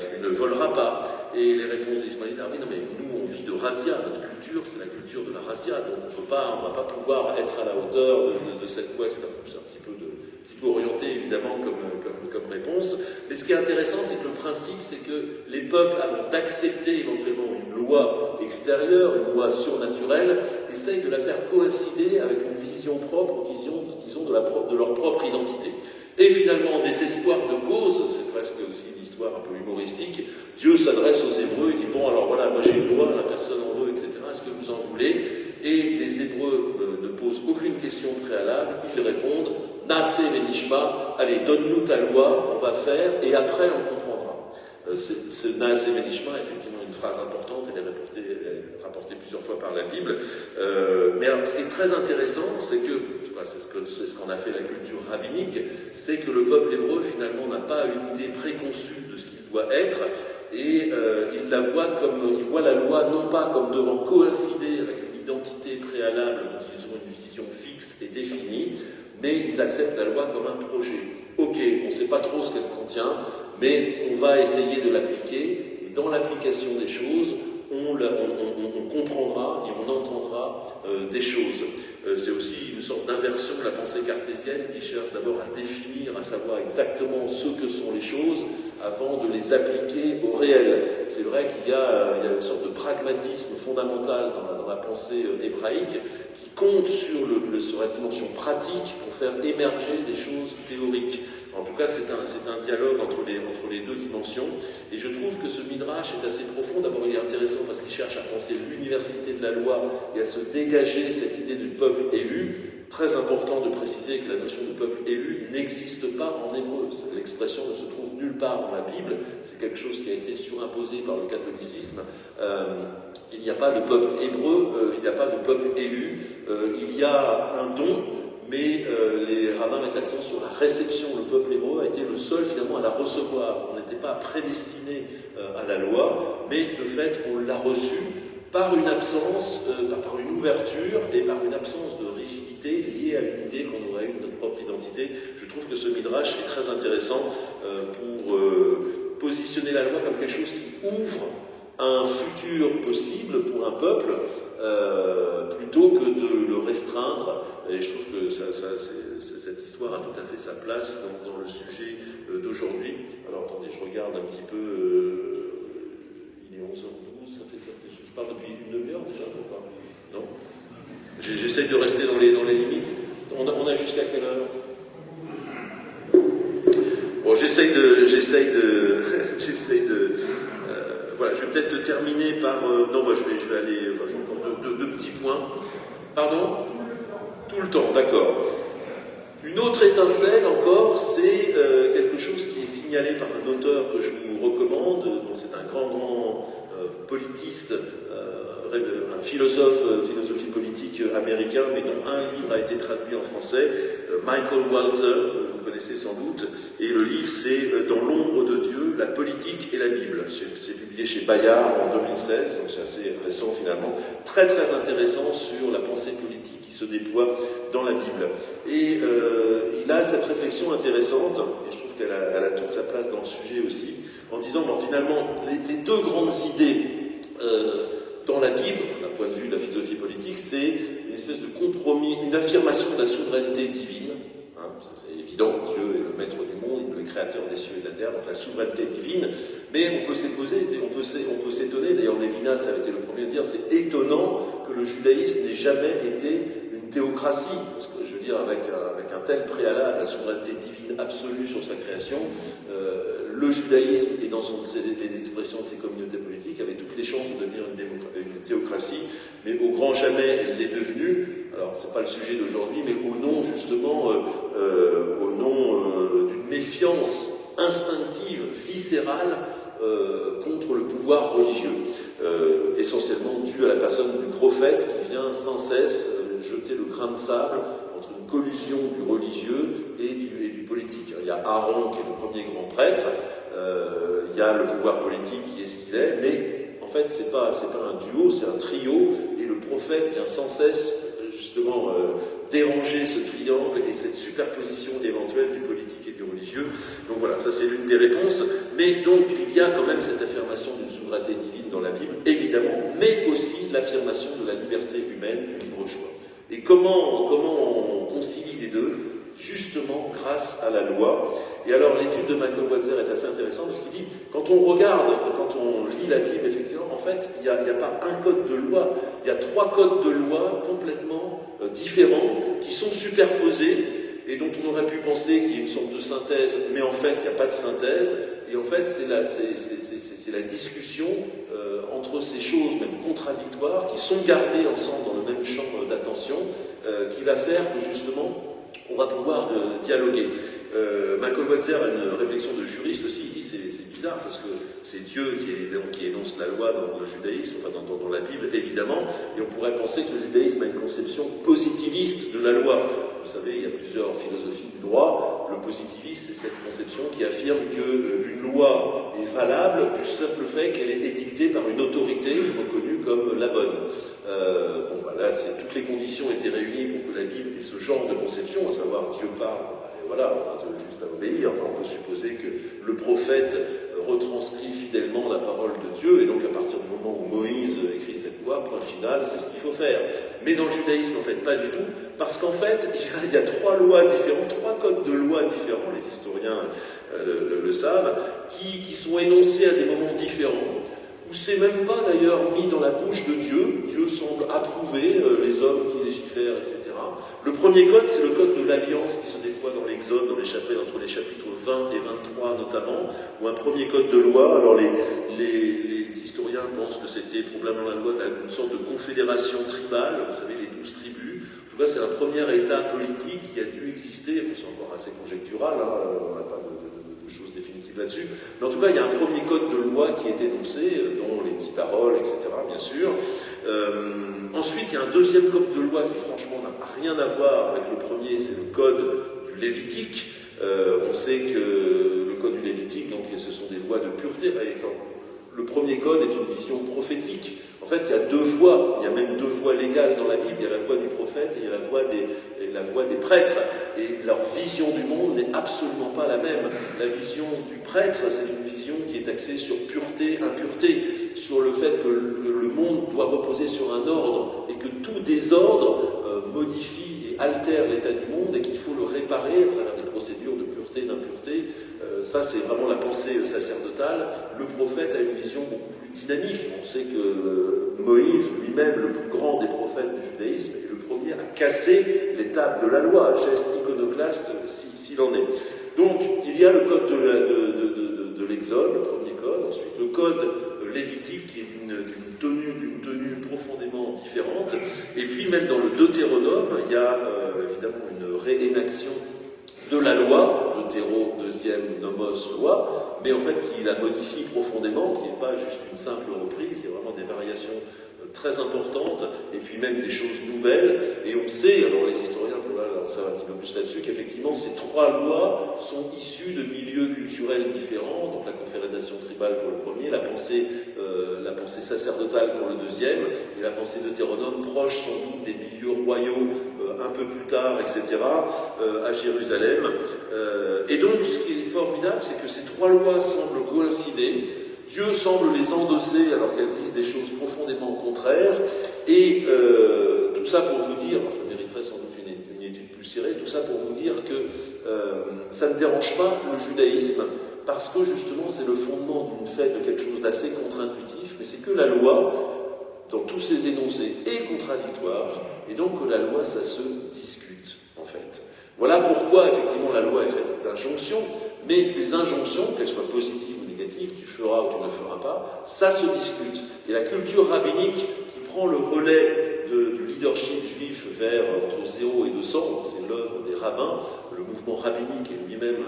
Tu ne voleras pas. Et les réponses des Ismaélites, oui, non mais nous on vit de razzia, notre culture c'est la culture de la razzia, donc on ne va pas pouvoir être à la hauteur de cette loi, c'est un petit peu orienté évidemment comme réponse. Mais ce qui est intéressant, c'est que le principe, c'est que les peuples, avant d'accepter éventuellement une loi extérieure, une loi surnaturelle, essayent de la faire coïncider avec une vision propre, disons de leur propre identité. Et finalement, en désespoir de cause, c'est presque aussi une histoire un peu humoristique, Dieu s'adresse aux Hébreux et dit alors voilà, moi j'ai une loi, la personne en veut, etc. Est-ce que vous en voulez? Et les Hébreux ne posent aucune question préalable, ils répondent Naaseh Venishma, allez, donne-nous ta loi, on va faire, et après on comprendra. Ce Naaseh Venishma est effectivement une phrase importante, elle est rapportée plusieurs fois par la Bible. Mais alors, ce qui est très intéressant, c'est que, c'est ce qu'on a fait la culture rabbinique, c'est que le peuple hébreu finalement n'a pas une idée préconçue de ce qu'il doit être, Et il voit la loi non pas comme devant coïncider avec une identité préalable dont ils ont une vision fixe et définie, mais ils acceptent la loi comme un projet. Ok, on ne sait pas trop ce qu'elle contient, mais on va essayer de l'appliquer, et dans l'application des choses, on comprendra et on entendra des choses. C'est aussi une sorte d'inversion de la pensée cartésienne qui cherche d'abord à définir, à savoir exactement ce que sont les choses avant de les appliquer au réel. C'est vrai qu'il y a une sorte de pragmatisme fondamental dans la pensée hébraïque qui compte sur la dimension pratique pour faire émerger des choses théoriques. En tout cas, c'est un dialogue entre les deux dimensions. Et je trouve que ce midrash est assez profond. D'abord, il est intéressant parce qu'il cherche à penser l'université de la loi et à se dégager cette idée du peuple élu. Très important de préciser que la notion de peuple élu n'existe pas en hébreu. L'expression ne se trouve nulle part dans la Bible. C'est quelque chose qui a été surimposé par le catholicisme. Il n'y a pas de peuple hébreu, il n'y a pas de peuple élu. Il y a un don. Mais les rabbins mettent l'accent sur la réception. Le peuple hébreu a été le seul finalement à la recevoir. On n'était pas prédestiné à la loi, mais de fait on l'a reçu par une absence, par une ouverture et par une absence de rigidité liée à une idée qu'on aurait eu de notre propre identité. Je trouve que ce midrash est très intéressant pour positionner la loi comme quelque chose qui ouvre un futur possible pour un peuple plutôt que de le restreindre. Et je trouve que cette histoire a tout à fait sa place dans le sujet d'aujourd'hui. Alors attendez, je regarde un petit peu. Il est 11h12, ça fait ça. Je parle depuis une demi-heure déjà ou pas? Non. J'essaye de rester dans les limites. On a jusqu'à quelle heure? Bon, j'essaye de voilà, je vais peut-être terminer par... non, moi je vais aller... Enfin, j'ai encore deux petits points. Pardon? Tout le temps, d'accord. Une autre étincelle encore, c'est quelque chose qui est signalé par un auteur que je vous recommande, dont c'est un grand politiste, un philosophie politique américain, mais dont un livre a été traduit en français, Michael Walzer, vous connaissez sans doute, et le livre c'est Dans l'ombre de Dieu, la politique et la Bible. C'est publié chez Bayard en 2016, donc c'est assez récent finalement, très très intéressant sur la pensée politique qui se déploie dans la Bible. Et il a cette réflexion intéressante, et je trouve qu'elle a toute sa place dans le sujet aussi, en disant bon, finalement les deux grandes idées dans la Bible, d'un point de vue de la philosophie politique, c'est une espèce de compromis, une affirmation de la souveraineté divine. Hein, c'est évident, Dieu est le maître du monde, le créateur des cieux et de la terre, donc la souveraineté divine. Mais on peut s'étonner, d'ailleurs Lévinas avait été le premier à dire, c'est étonnant que le judaïsme n'ait jamais été une théocratie. Parce que je veux dire, avec un tel préalable, la souveraineté divine absolue sur sa création, le judaïsme, et dans les expressions de ses communautés politiques, avait toutes les chances de devenir une théocratie, mais au grand jamais elle l'est devenue. Alors, c'est pas le sujet d'aujourd'hui, mais au nom, justement, d'une méfiance instinctive, viscérale, contre le pouvoir religieux, essentiellement dû à la personne du prophète qui vient sans cesse jeter le grain de sable entre une collusion du religieux et du politique. Il y a Aaron qui est le premier grand prêtre, il y a le pouvoir politique qui est ce qu'il est, mais en fait c'est pas un duo, c'est un trio, et le prophète vient sans cesse justement déranger ce triangle et cette superposition éventuelle du politique et du religieux. Donc voilà, ça c'est l'une des réponses. Mais donc il y a quand même cette affirmation d'une souveraineté divine dans la Bible, évidemment, mais aussi l'affirmation de la liberté humaine, du libre choix. Et comment on concilie les deux? Justement grâce à la loi. Et alors l'étude de Michael Walzer est assez intéressante parce qu'il dit, quand on regarde, quand on lit la Bible, effectivement, en fait, il n'y a pas un code de loi, il y a 3 codes de loi complètement différents, qui sont superposés, et dont on aurait pu penser qu'il y a une sorte de synthèse, mais en fait, il n'y a pas de synthèse, et en fait, c'est la discussion entre ces choses, même contradictoires, qui sont gardées ensemble dans le même champ d'attention, qui va faire que, justement, on va pouvoir dialoguer. Michael Walzer a une réflexion de juriste aussi, il dit c'est bizarre parce que c'est Dieu qui énonce la loi dans le judaïsme, enfin dans la Bible évidemment, et on pourrait penser que le judaïsme a une conception positiviste de la loi. Vous savez, il y a plusieurs philosophies du droit. Le positivisme, c'est cette conception qui affirme qu'une loi est est valable du simple fait qu'elle est édictée par une autorité reconnue comme la bonne. Bon, bah là, toutes les conditions étaient réunies pour que la Bible ait ce genre de conception, à savoir Dieu parle, et voilà, on a juste à obéir. Enfin, on peut supposer que le prophète retranscrit fidèlement la parole de Dieu, et donc à partir du moment où Moïse écrit cette loi, point final, c'est ce qu'il faut faire. Mais dans le judaïsme, en fait, pas du tout, parce qu'en fait, il y a 3 lois différentes, 3 codes de loi différents, les historiens le savent, qui sont énoncés à des moments différents, où c'est même pas d'ailleurs mis dans la bouche de Dieu. Dieu semble approuver les hommes qui légifèrent, etc. Le premier code, c'est le code de l'Alliance qui se déploie dans l'Exode, entre les chapitres 20 et 23 notamment, ou un premier code de loi. Alors les historiens pensent que c'était probablement la loi d'une sorte de confédération tribale, vous savez, les 12 tribus. En tout cas, c'est un premier état politique qui a dû exister, c'est encore assez conjectural, hein, on n'a pas de choses définitives là-dessus, mais en tout cas, il y a un premier code de loi qui est énoncé, dont les 10 paroles, etc., bien sûr. Ensuite, il y a un deuxième code de loi qui, franchement, n'a rien à voir avec le premier, c'est le code du Lévitique. On sait que le code du Lévitique, donc, ce sont des lois de pureté. Le premier code est une vision prophétique. En fait, il y a 2 voies, il y a même 2 voies légales dans la Bible. Il y a la voie du prophète et il y a la voie des prêtres. Et leur vision du monde n'est absolument pas la même. La vision du prêtre, c'est une vision qui est axée sur pureté, impureté, sur le fait que le monde doit reposer sur un ordre et que tout désordre modifie et altère l'état du monde et qu'il faut le réparer à travers des procédures de pureté, d'impureté. Ça, c'est vraiment la pensée sacerdotale. Le prophète a une vision beaucoup plus dynamique. On sait que Moïse, lui-même, le plus grand des prophètes du judaïsme, est le premier à casser les tables de la loi, geste iconoclaste s'il en est. Donc, il y a le code de l'Exode, le premier code, ensuite le code lévitique, qui est d'une tenue profondément différente, et puis même dans le Deutéronome, il y a évidemment une réénaction de la loi, Deutéro, deuxième, nomos, loi, mais en fait qui la modifie profondément, qui n'est pas juste une simple reprise, il y a vraiment des variations très importantes, et puis même des choses nouvelles, et on sait, alors les historiens on savent un petit peu plus là-dessus, qu'effectivement ces 3 lois sont issues de milieux culturels différents, donc la confédération tribale pour le premier, la pensée sacerdotale pour le deuxième, et la pensée deutéronome proche sans doute des milieux royaux un peu plus tard, etc., à Jérusalem. Et donc ce qui est formidable, c'est que ces 3 lois semblent coïncider. Dieu semble les endosser alors qu'elles disent des choses profondément contraires, et tout ça pour vous dire, ça mériterait sans doute une étude plus serrée, tout ça pour vous dire que ça ne dérange pas le judaïsme, parce que justement c'est le fondement de quelque chose d'assez contre-intuitif, mais c'est que la loi, dans tous ses énoncés, est contradictoire, et donc que la loi, ça se discute, en fait. Voilà pourquoi, effectivement, la loi est faite d'injonctions, mais ces injonctions, qu'elles soient positives ou négatives, tu feras ou tu ne feras pas, ça se discute. Et la culture rabbinique qui prend le relais du leadership juif vers entre 0 et 200, c'est l'œuvre des rabbins, le mouvement rabbinique est lui-même,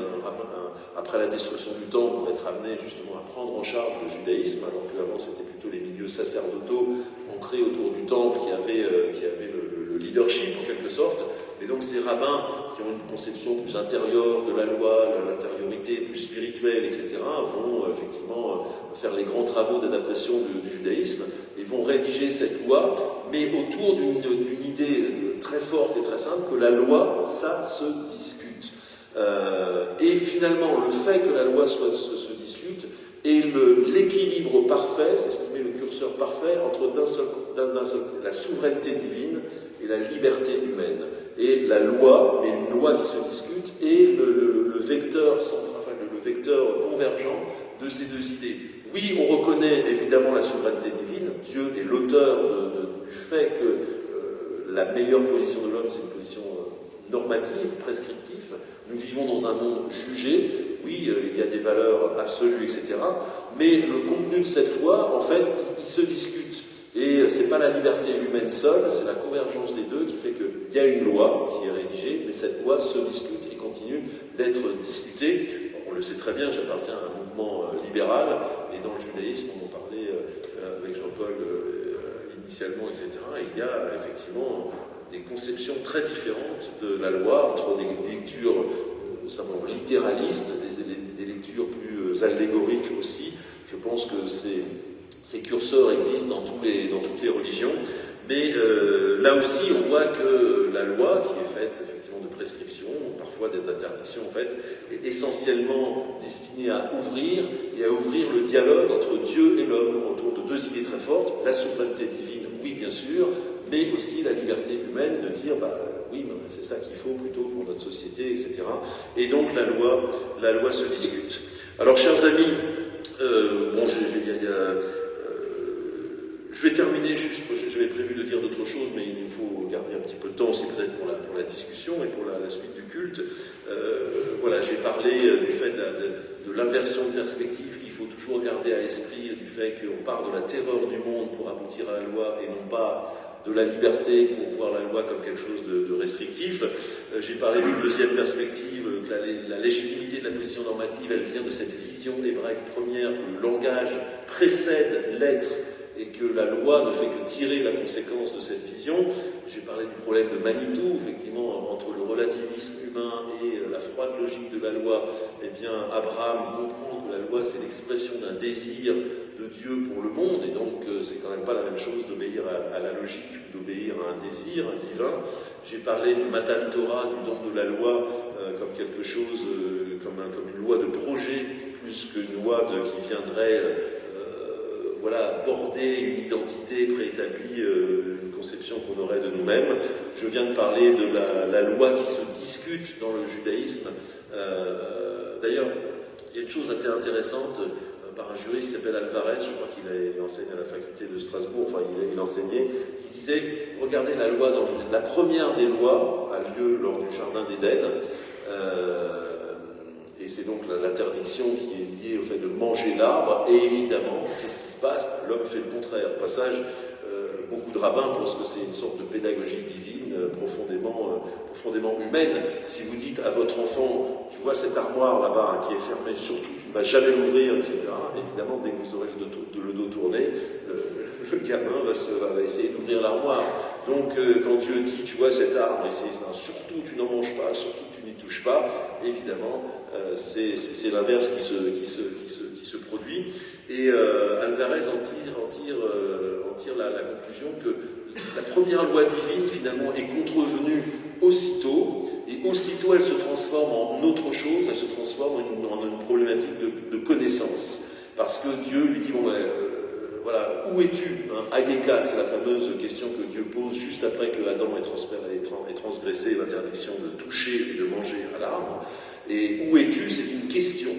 après la destruction du temple, va être amené justement à prendre en charge le judaïsme, alors qu'avant c'était plutôt les milieux sacerdotaux ancrés autour du temple qui avaient le leadership en quelque sorte. Et donc ces rabbins qui ont une conception plus intérieure de la loi, l'intériorité plus spirituelle, etc., vont effectivement faire les grands travaux d'adaptation du judaïsme et vont rédiger cette loi, mais autour d'une idée très forte et très simple que la loi, ça se discute. Et finalement, le fait que la loi se discute est l'équilibre parfait, c'est ce qui met le curseur parfait entre la souveraineté divine et la liberté humaine. Et la loi, mais une loi qui se discute, est le vecteur convergent de ces 2 idées. Oui, on reconnaît évidemment la souveraineté divine. Dieu est l'auteur du fait que la meilleure position de l'homme, c'est une position normative, prescriptive. Nous vivons dans un monde jugé. Oui, il y a des valeurs absolues, etc. Mais le contenu de cette loi, en fait, il se discute. Et ce n'est pas la liberté humaine seule, c'est la convergence des 2 qui fait qu'il y a une loi qui est rédigée, mais cette loi se discute et continue d'être discutée. On le sait très bien, j'appartiens à un mouvement libéral, et dans le judaïsme, on en parlait avec Jean-Paul initialement, etc. Il y a effectivement des conceptions très différentes de la loi, entre des lectures simplement littéralistes, des lectures plus allégoriques aussi. Je pense que ces curseurs existent dans toutes les religions. Mais là aussi, on voit que la loi, qui est faite effectivement de prescriptions, parfois d'interdictions en fait, est essentiellement destinée à ouvrir le dialogue entre Dieu et l'homme autour de deux idées très fortes, la souveraineté divine, oui bien sûr, mais aussi la liberté humaine de dire, oui, c'est ça qu'il faut plutôt pour notre société, etc. Et donc la loi se discute. Alors, chers amis, je vais terminer juste, j'avais prévu de dire d'autres choses, mais il faut garder un petit peu de temps aussi peut-être pour la discussion et pour la suite du culte. Voilà, j'ai parlé du fait de l'inversion de perspective qu'il faut toujours garder à l'esprit, du fait qu'on part de la terreur du monde pour aboutir à la loi et non pas de la liberté pour voir la loi comme quelque chose de restrictif. J'ai parlé d'une deuxième perspective, que la légitimité de la position normative, elle vient de cette vision hébraïque première, que le langage précède l'être et que la loi ne fait que tirer la conséquence de cette vision. J'ai parlé du problème de Manitou, effectivement, entre le relativisme humain et la froide logique de la loi. Eh bien, Abraham comprend que la loi, c'est l'expression d'un désir de Dieu pour le monde, et donc c'est quand même pas la même chose d'obéir à la logique ou d'obéir à un désir, un divin. J'ai parlé du Matan Torah, du don de la loi, comme quelque chose, comme une loi de projet, plus qu'une loi qui viendrait border une identité préétablie, une conception qu'on aurait de nous-mêmes. Je viens de parler de la loi qui se discute dans le judaïsme. D'ailleurs, il y a une chose assez intéressante par un juriste qui s'appelle Alvarez, je crois qu'il enseigne à la faculté de Strasbourg, enfin il enseignait, qui disait, regardez la loi dans le judaïsme. La première des lois a lieu lors du jardin d'Éden, et c'est donc l'interdiction qui est liée au fait de manger l'arbre, et évidemment, qu'est-ce qui se passe? L'homme fait le contraire. Au passage, beaucoup de rabbins pensent que c'est une sorte de pédagogie divine profondément humaine. Si vous dites à votre enfant, tu vois cette armoire là-bas qui est fermée, surtout tu ne vas jamais l'ouvrir, etc., évidemment, dès que vous aurez le dos tourné, le gamin va essayer d'ouvrir l'armoire. Donc, quand Dieu dit, tu vois cet arbre, et surtout tu n'en manges pas, surtout tu n'y touches pas, évidemment, c'est l'inverse qui se produit. Et Alvarez en tire la conclusion que la première loi divine, finalement, est contrevenue aussitôt, et aussitôt elle se transforme en autre chose, elle se transforme en une problématique de connaissance. Parce que Dieu lui dit, voilà, où es-tu, Ayeka, c'est la fameuse question que Dieu pose juste après que Adam ait transgressé l'interdiction de toucher et de manger à l'arbre. Et où es-tu, c'est une question.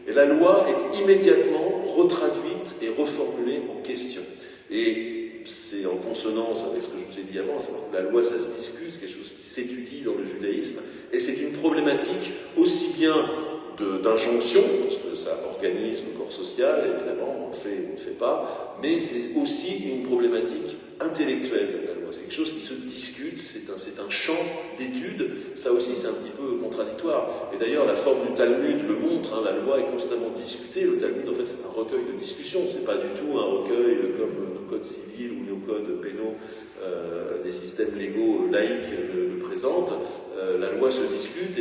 Et la loi est immédiatement retraduite et reformulée en question. Et c'est en consonance avec ce que je vous ai dit avant, c'est que la loi, ça se discute, c'est quelque chose qui s'étudie dans le judaïsme, et c'est une problématique aussi bien d'injonction, parce que ça organise le corps social, évidemment, on le fait ou on ne le fait pas, mais c'est aussi une problématique intellectuelle de la loi. C'est quelque chose qui se discute, c'est un champ d'étude, ça aussi c'est un petit peu contradictoire. Et d'ailleurs, la forme du Talmud le montre, la loi est constamment discutée. Le Talmud, en fait, c'est un recueil de discussion, c'est pas du tout un recueil comme nos codes civils ou nos codes pénaux des systèmes légaux laïques le présentent. La loi se discute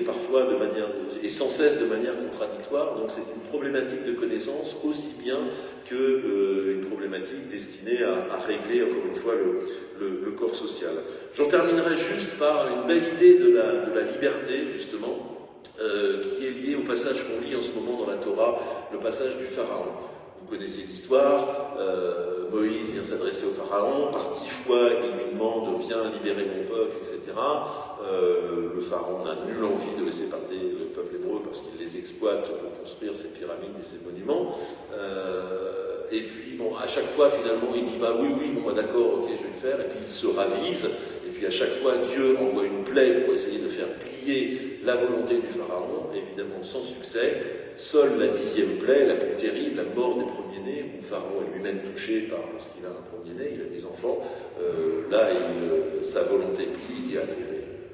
et sans cesse de manière contradictoire, donc c'est une problématique de connaissance aussi bien qu'une problématique destinée à régler, encore une fois, le corps social. J'en terminerai juste par une belle idée de la liberté, justement, qui est liée au passage qu'on lit en ce moment dans la Torah, le passage du Pharaon. Vous connaissez l'histoire, Moïse vient s'adresser au Pharaon, par 10 fois il lui demande « viens libérer mon peuple », etc. Le Pharaon n'a nulle envie de laisser partir le peuple hébreu parce qu'il les exploite pour construire ses pyramides et ses monuments. Et puis, à chaque fois, finalement, il dit oui, d'accord, ok, je vais le faire, et puis il se ravise, et puis à chaque fois, Dieu envoie une plaie pour essayer de faire plier la volonté du Pharaon, évidemment sans succès. Seule la 10e plaie, la plus terrible, la mort des premiers-nés, où le Pharaon est lui-même touché parce qu'il a un premier-né, il a des enfants, sa volonté plie,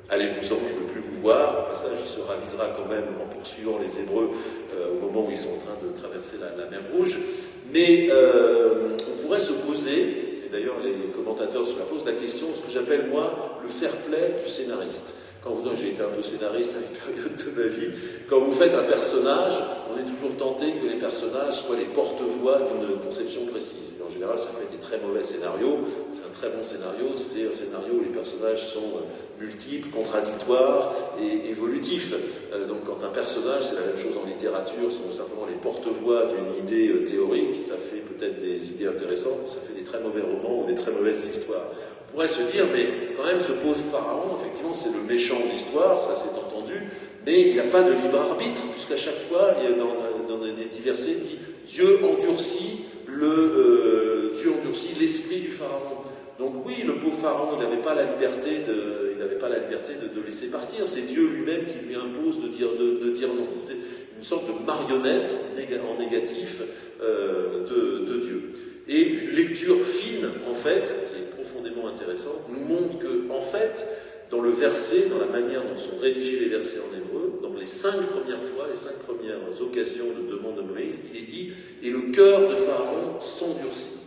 allez-vous-en, je ne veux plus vous voir. Au passage, il se ravisera quand même en poursuivant les Hébreux au moment où ils sont en train de traverser la mer Rouge. Mais on pourrait se poser, et d'ailleurs les commentateurs se la posent, la question, ce que j'appelle moi le fair-play du scénariste. J'ai été un peu scénariste à une période de ma vie, quand vous faites un personnage, on est toujours tenté que les personnages soient les porte-voix d'une conception précise. Et en général, ça fait des très mauvais scénarios. C'est un très bon scénario, c'est un scénario où les personnages sont multiples, contradictoires et évolutifs. Donc quand un personnage, c'est la même chose en littérature, sont simplement les porte-voix d'une idée théorique, ça fait peut-être des idées intéressantes, mais ça fait des très mauvais romans ou des très mauvaises histoires. On pourrait se dire, mais quand même, ce pauvre pharaon, effectivement, c'est le méchant de l'histoire, ça s'est entendu, mais il n'y a pas de libre arbitre, puisqu'à chaque fois, dans des divers versets, dit Dieu endurcit l'esprit du pharaon. Donc oui, le pauvre pharaon, il n'avait pas la liberté de laisser partir. C'est Dieu lui-même qui lui impose de dire non. C'est une sorte de marionnette en négatif de Dieu. Et lecture fine, en fait, qui est profondément intéressante, nous montre que, en fait, dans le verset, dans la manière dont sont rédigés les versets en hébreu, dans les 5 premières fois, les 5 premières occasions de demande de Moïse, il est dit « Et le cœur de Pharaon s'endurcit ».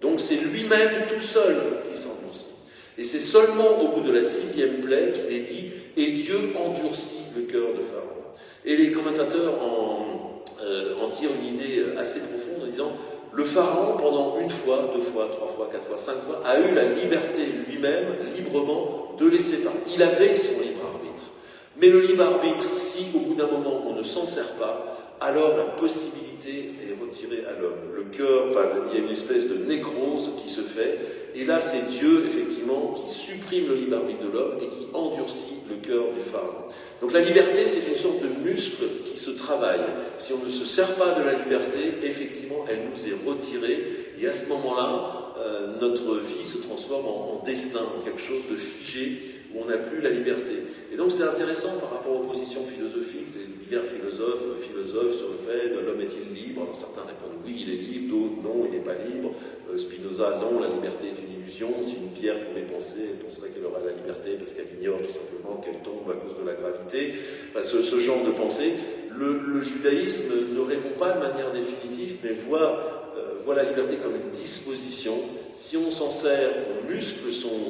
Donc c'est lui-même tout seul qui s'endurcit. Et c'est seulement au bout de la 6e plaie qu'il est dit « Et Dieu endurcit le cœur de Pharaon ». Et les commentateurs en tirent une idée assez profonde en disant « Le Pharaon, pendant 1 fois, 2 fois, 3 fois, 4 fois, 5 fois, a eu la liberté lui-même, librement, de laisser partir. Il avait son libre arbitre. Mais le libre arbitre, si au bout d'un moment on ne s'en sert pas, alors la possibilité est retirée à l'homme. Le cœur, il y a une espèce de nécrose qui se fait, et là c'est Dieu, effectivement, qui supprime le libre arbitre de l'homme et qui endurcit le cœur du pharaon. Donc la liberté, c'est une sorte de muscle qui se travaille. Si on ne se sert pas de la liberté, effectivement, elle nous est retirée, et à ce moment-là, notre vie se transforme en destin, en quelque chose de figé, où on n'a plus la liberté. Et donc c'est intéressant par rapport aux positions philosophiques, les divers philosophes sur le fait de l'homme est-il libre. Alors certains répondent oui, il est libre, d'autres non, il n'est pas libre. Spinoza, non, la liberté est une illusion. Si une pierre pouvait penser, elle penserait qu'elle aura la liberté parce qu'elle ignore tout simplement qu'elle tombe à cause de la gravité. Enfin, ce genre de pensée. Le judaïsme ne répond pas de manière définitive, mais voit la liberté comme une disposition. Si on s'en sert, on muscle son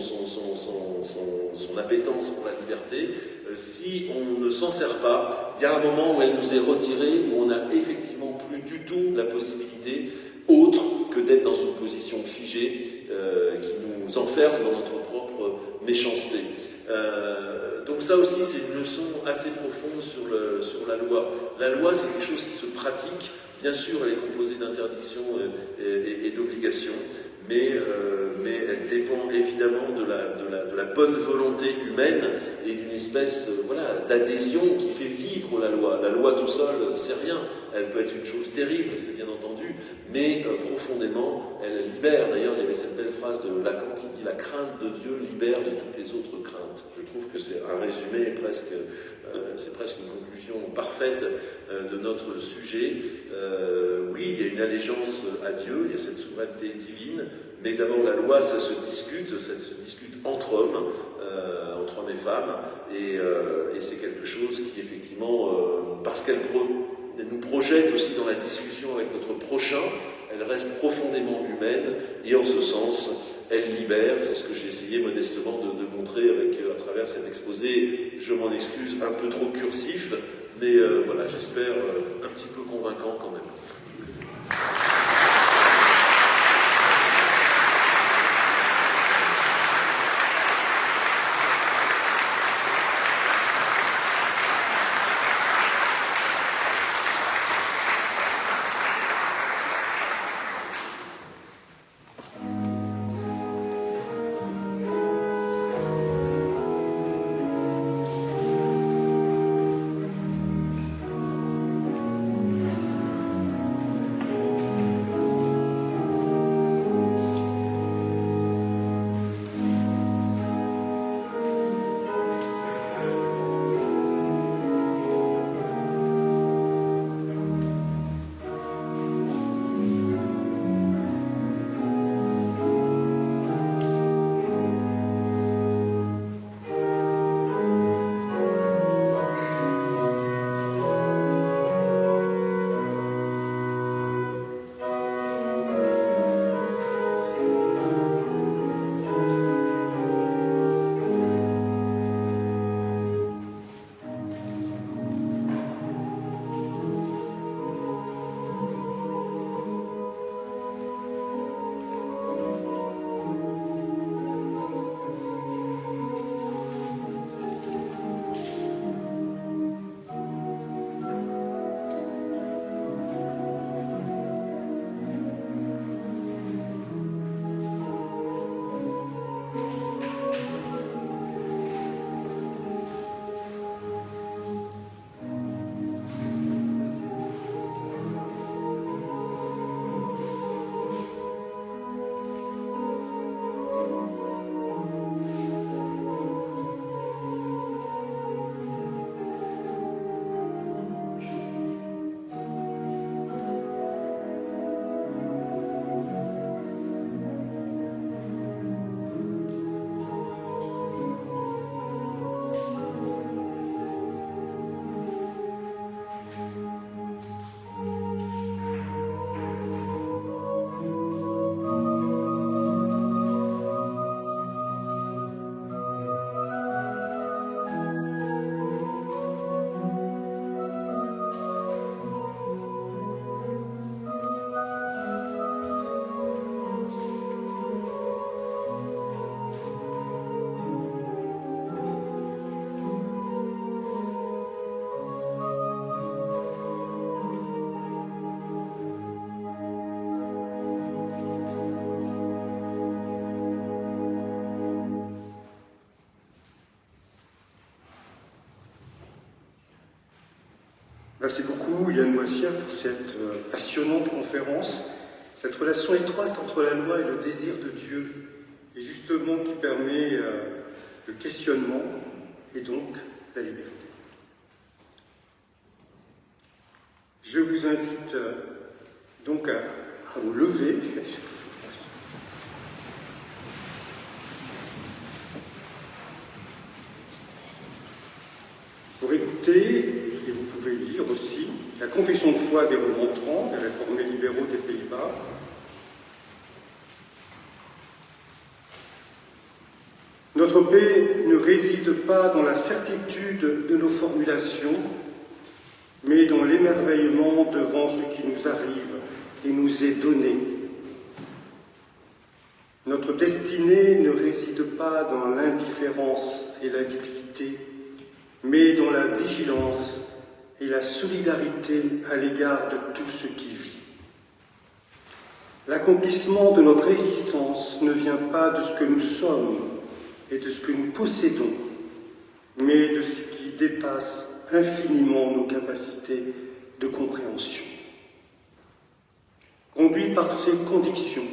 appétence pour la liberté. Si on ne s'en sert pas, il y a un moment où elle nous est retirée, où on n'a effectivement plus du tout la possibilité autre que d'être dans une position figée qui nous enferme dans notre propre méchanceté. Donc ça aussi, c'est une leçon assez profonde sur la loi. La loi, c'est quelque chose qui se pratique. Bien sûr, elle est composée d'interdictions et d'obligations, mais elle dépend évidemment de la bonne volonté humaine et d'une espèce d'adhésion qui fait vivre la loi. La loi tout seul, c'est rien. Elle peut être une chose terrible, c'est bien entendu, mais profondément, elle libère. D'ailleurs, il y avait cette belle phrase de Lacan qui dit « La crainte de Dieu libère de toutes les autres craintes ». Je trouve que c'est un résumé presque... c'est presque une conclusion parfaite de notre sujet. Oui, il y a une allégeance à Dieu, il y a cette souveraineté divine, mais d'abord la loi, ça se discute entre hommes et femmes, et c'est quelque chose qui effectivement, parce qu'elle nous projette aussi dans la discussion avec notre prochain, elle reste profondément humaine, et en ce sens, elle libère. C'est ce que j'ai essayé modestement de montrer à travers cet exposé, je m'en excuse, un peu trop cursif, mais voilà, j'espère un petit peu convaincant quand même. Merci beaucoup Yann Boissière pour cette passionnante conférence, cette relation étroite entre la loi et le désir de Dieu, et justement qui permet le questionnement et donc la liberté. Je vous invite donc à vous lever. Pour écouter, et vous pouvez lire aussi, la confession de foi des remontrants, des réformés libéraux des Pays-Bas. Notre paix ne réside pas dans la certitude de nos formulations, mais dans l'émerveillement devant ce qui nous arrive et nous est donné. Notre destinée ne réside pas dans l'indifférence et la gravité, mais dans la vigilance et la solidarité à l'égard de tout ce qui vit. L'accomplissement de notre existence ne vient pas de ce que nous sommes et de ce que nous possédons, mais de ce qui dépasse infiniment nos capacités de compréhension. Conduits par ces convictions,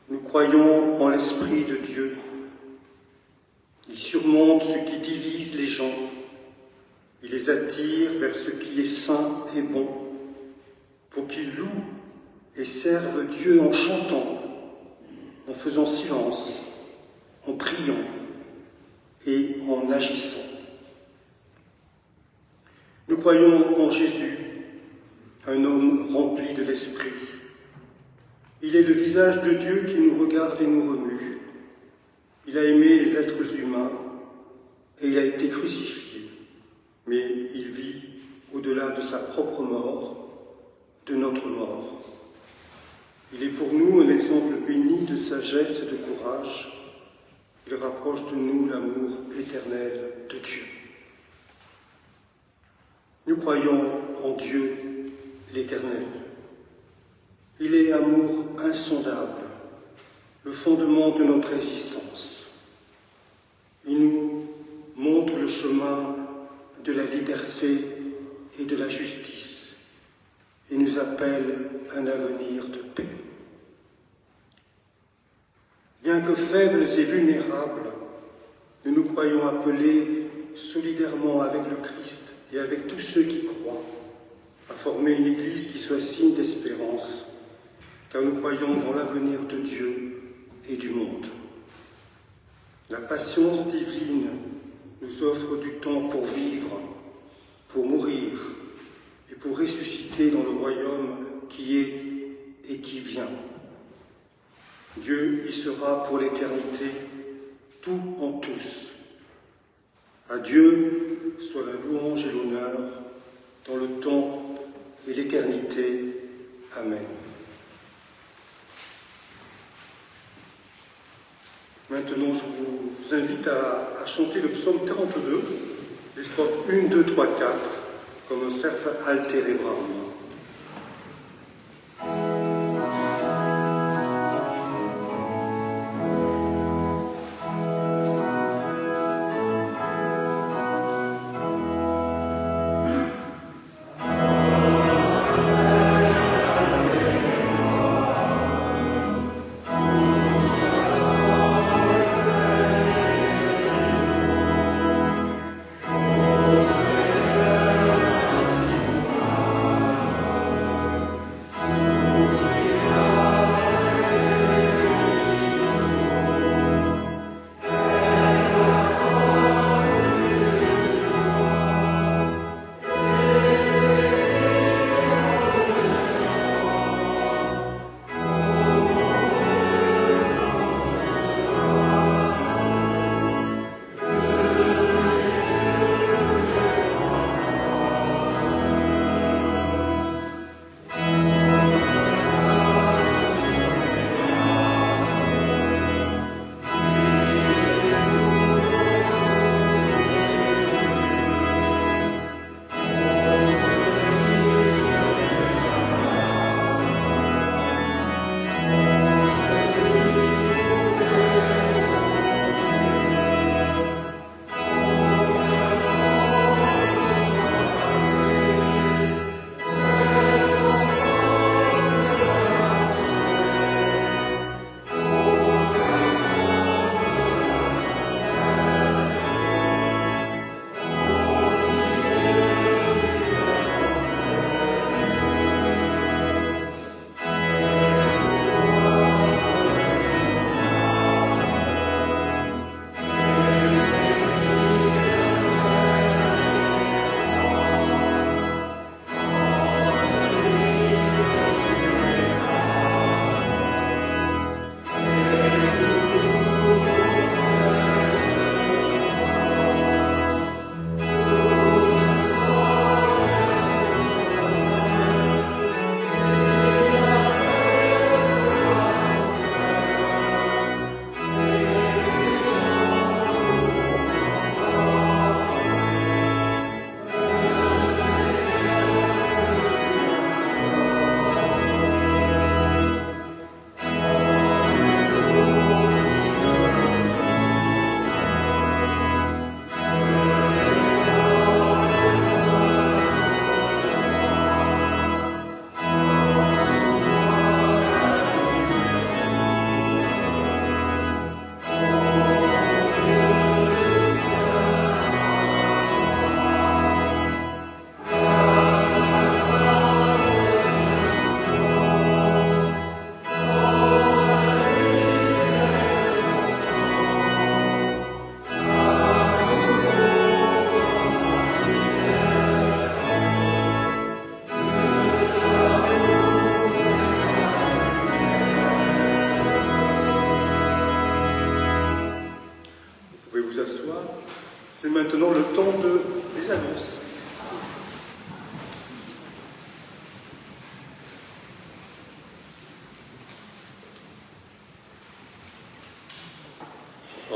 nous croyons en l'Esprit de Dieu. Il surmonte ce qui divise les gens. Il les attire vers ce qui est saint et bon, pour qu'ils louent et servent Dieu en chantant, en faisant silence, en priant et en agissant. Nous croyons en Jésus, un homme rempli de l'Esprit. Il est le visage de Dieu qui nous regarde et nous remue. Il a aimé les êtres humains et il a été crucifié, mais il vit au-delà de sa propre mort, de notre mort. Il est pour nous un exemple béni de sagesse et de courage. Il rapproche de nous l'amour éternel de Dieu. Nous croyons en Dieu l'Éternel. Il est amour insondable, le fondement de notre existence. Il nous montre le chemin de la liberté et de la justice et nous appelle à un avenir de paix. Bien que faibles et vulnérables, nous nous croyons appelés solidairement avec le Christ et avec tous ceux qui croient à former une Église qui soit signe d'espérance, car nous croyons dans l'avenir de Dieu et du monde. La patience divine nous offre du temps pour vivre, pour mourir et pour ressusciter dans le royaume qui est et qui vient. Dieu y sera pour l'éternité, tout en tous. À Dieu soit la louange et l'honneur dans le temps et l'éternité. Amen. Maintenant, je vous invite à chanter le psaume 42, les strophes 1, 2, 3, 4, comme un cerf altérébraum.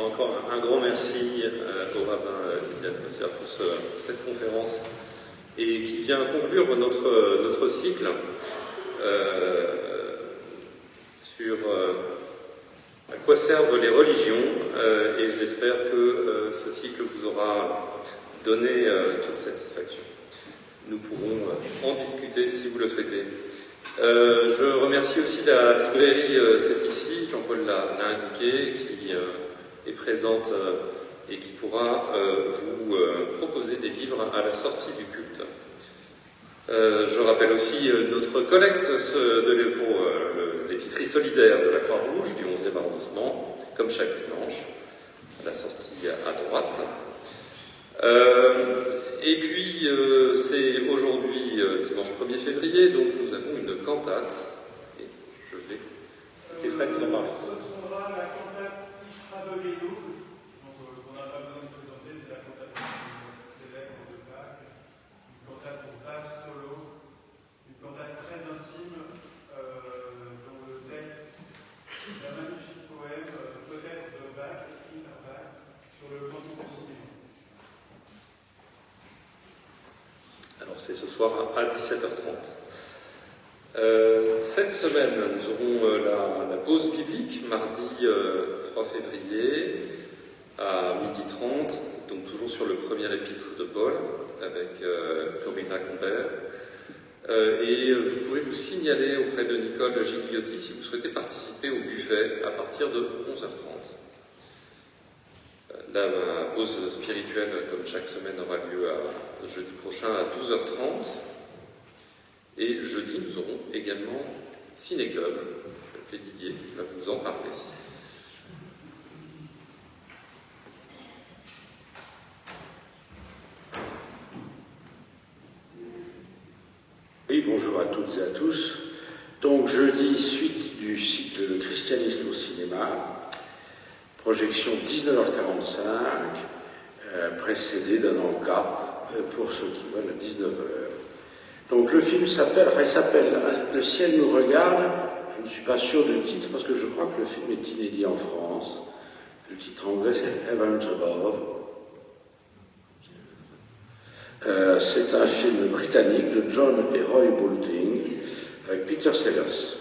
encore un grand merci au rabbin Liliane Cossière pour cette conférence et qui vient conclure notre cycle sur à quoi servent les religions et j'espère que ce cycle vous aura donné toute satisfaction. Nous pourrons en discuter si vous le souhaitez. Je remercie aussi la librairie C'est ici, Jean-Paul l'a indiqué, qui est présente et qui pourra vous proposer des livres à la sortie du culte. Je rappelle aussi notre collecte pour l'épicerie solidaire de la Croix-Rouge du 11e arrondissement, comme chaque dimanche, à la sortie à droite. Et puis, c'est aujourd'hui, dimanche 1er février, donc nous avons une cantate. Et je vais... C'est Fred qui en parle. Ce sera la cantate Ishrabegenou, donc on n'a pas besoin de présenter, c'est la cantate célèbre de Bach, une cantate pour basse solo, une cantate très intime, dont le texte d'un magnifique poème, peut-être de Bach, écrit par Bach, sur le cantique du cinéma. Alors c'est ce soir à 17h30. Cette semaine, nous aurons la pause biblique, mardi 3 février à 12h30, donc toujours sur le premier épître de Paul, avec Corinna Combert. Et vous pouvez vous signaler auprès de Nicole Gigliotti si vous souhaitez participer au buffet à partir de 11h30. La pause spirituelle, comme chaque semaine, aura lieu jeudi prochain à 12h30. Et jeudi, nous aurons également Ciné-Club. Et Didier va vous en parler. Oui, bonjour à toutes et à tous. Donc jeudi, suite du cycle de christianisme au cinéma, projection 19h45, précédé d'un encas pour ceux qui veulent à 19h. Donc le film s'appelle Le ciel nous regarde. Je ne suis pas sûr du titre parce que je crois que le film est inédit en France. Le titre anglais c'est Heavens Above. C'est un film britannique de John et Roy Bolting avec Peter Sellers.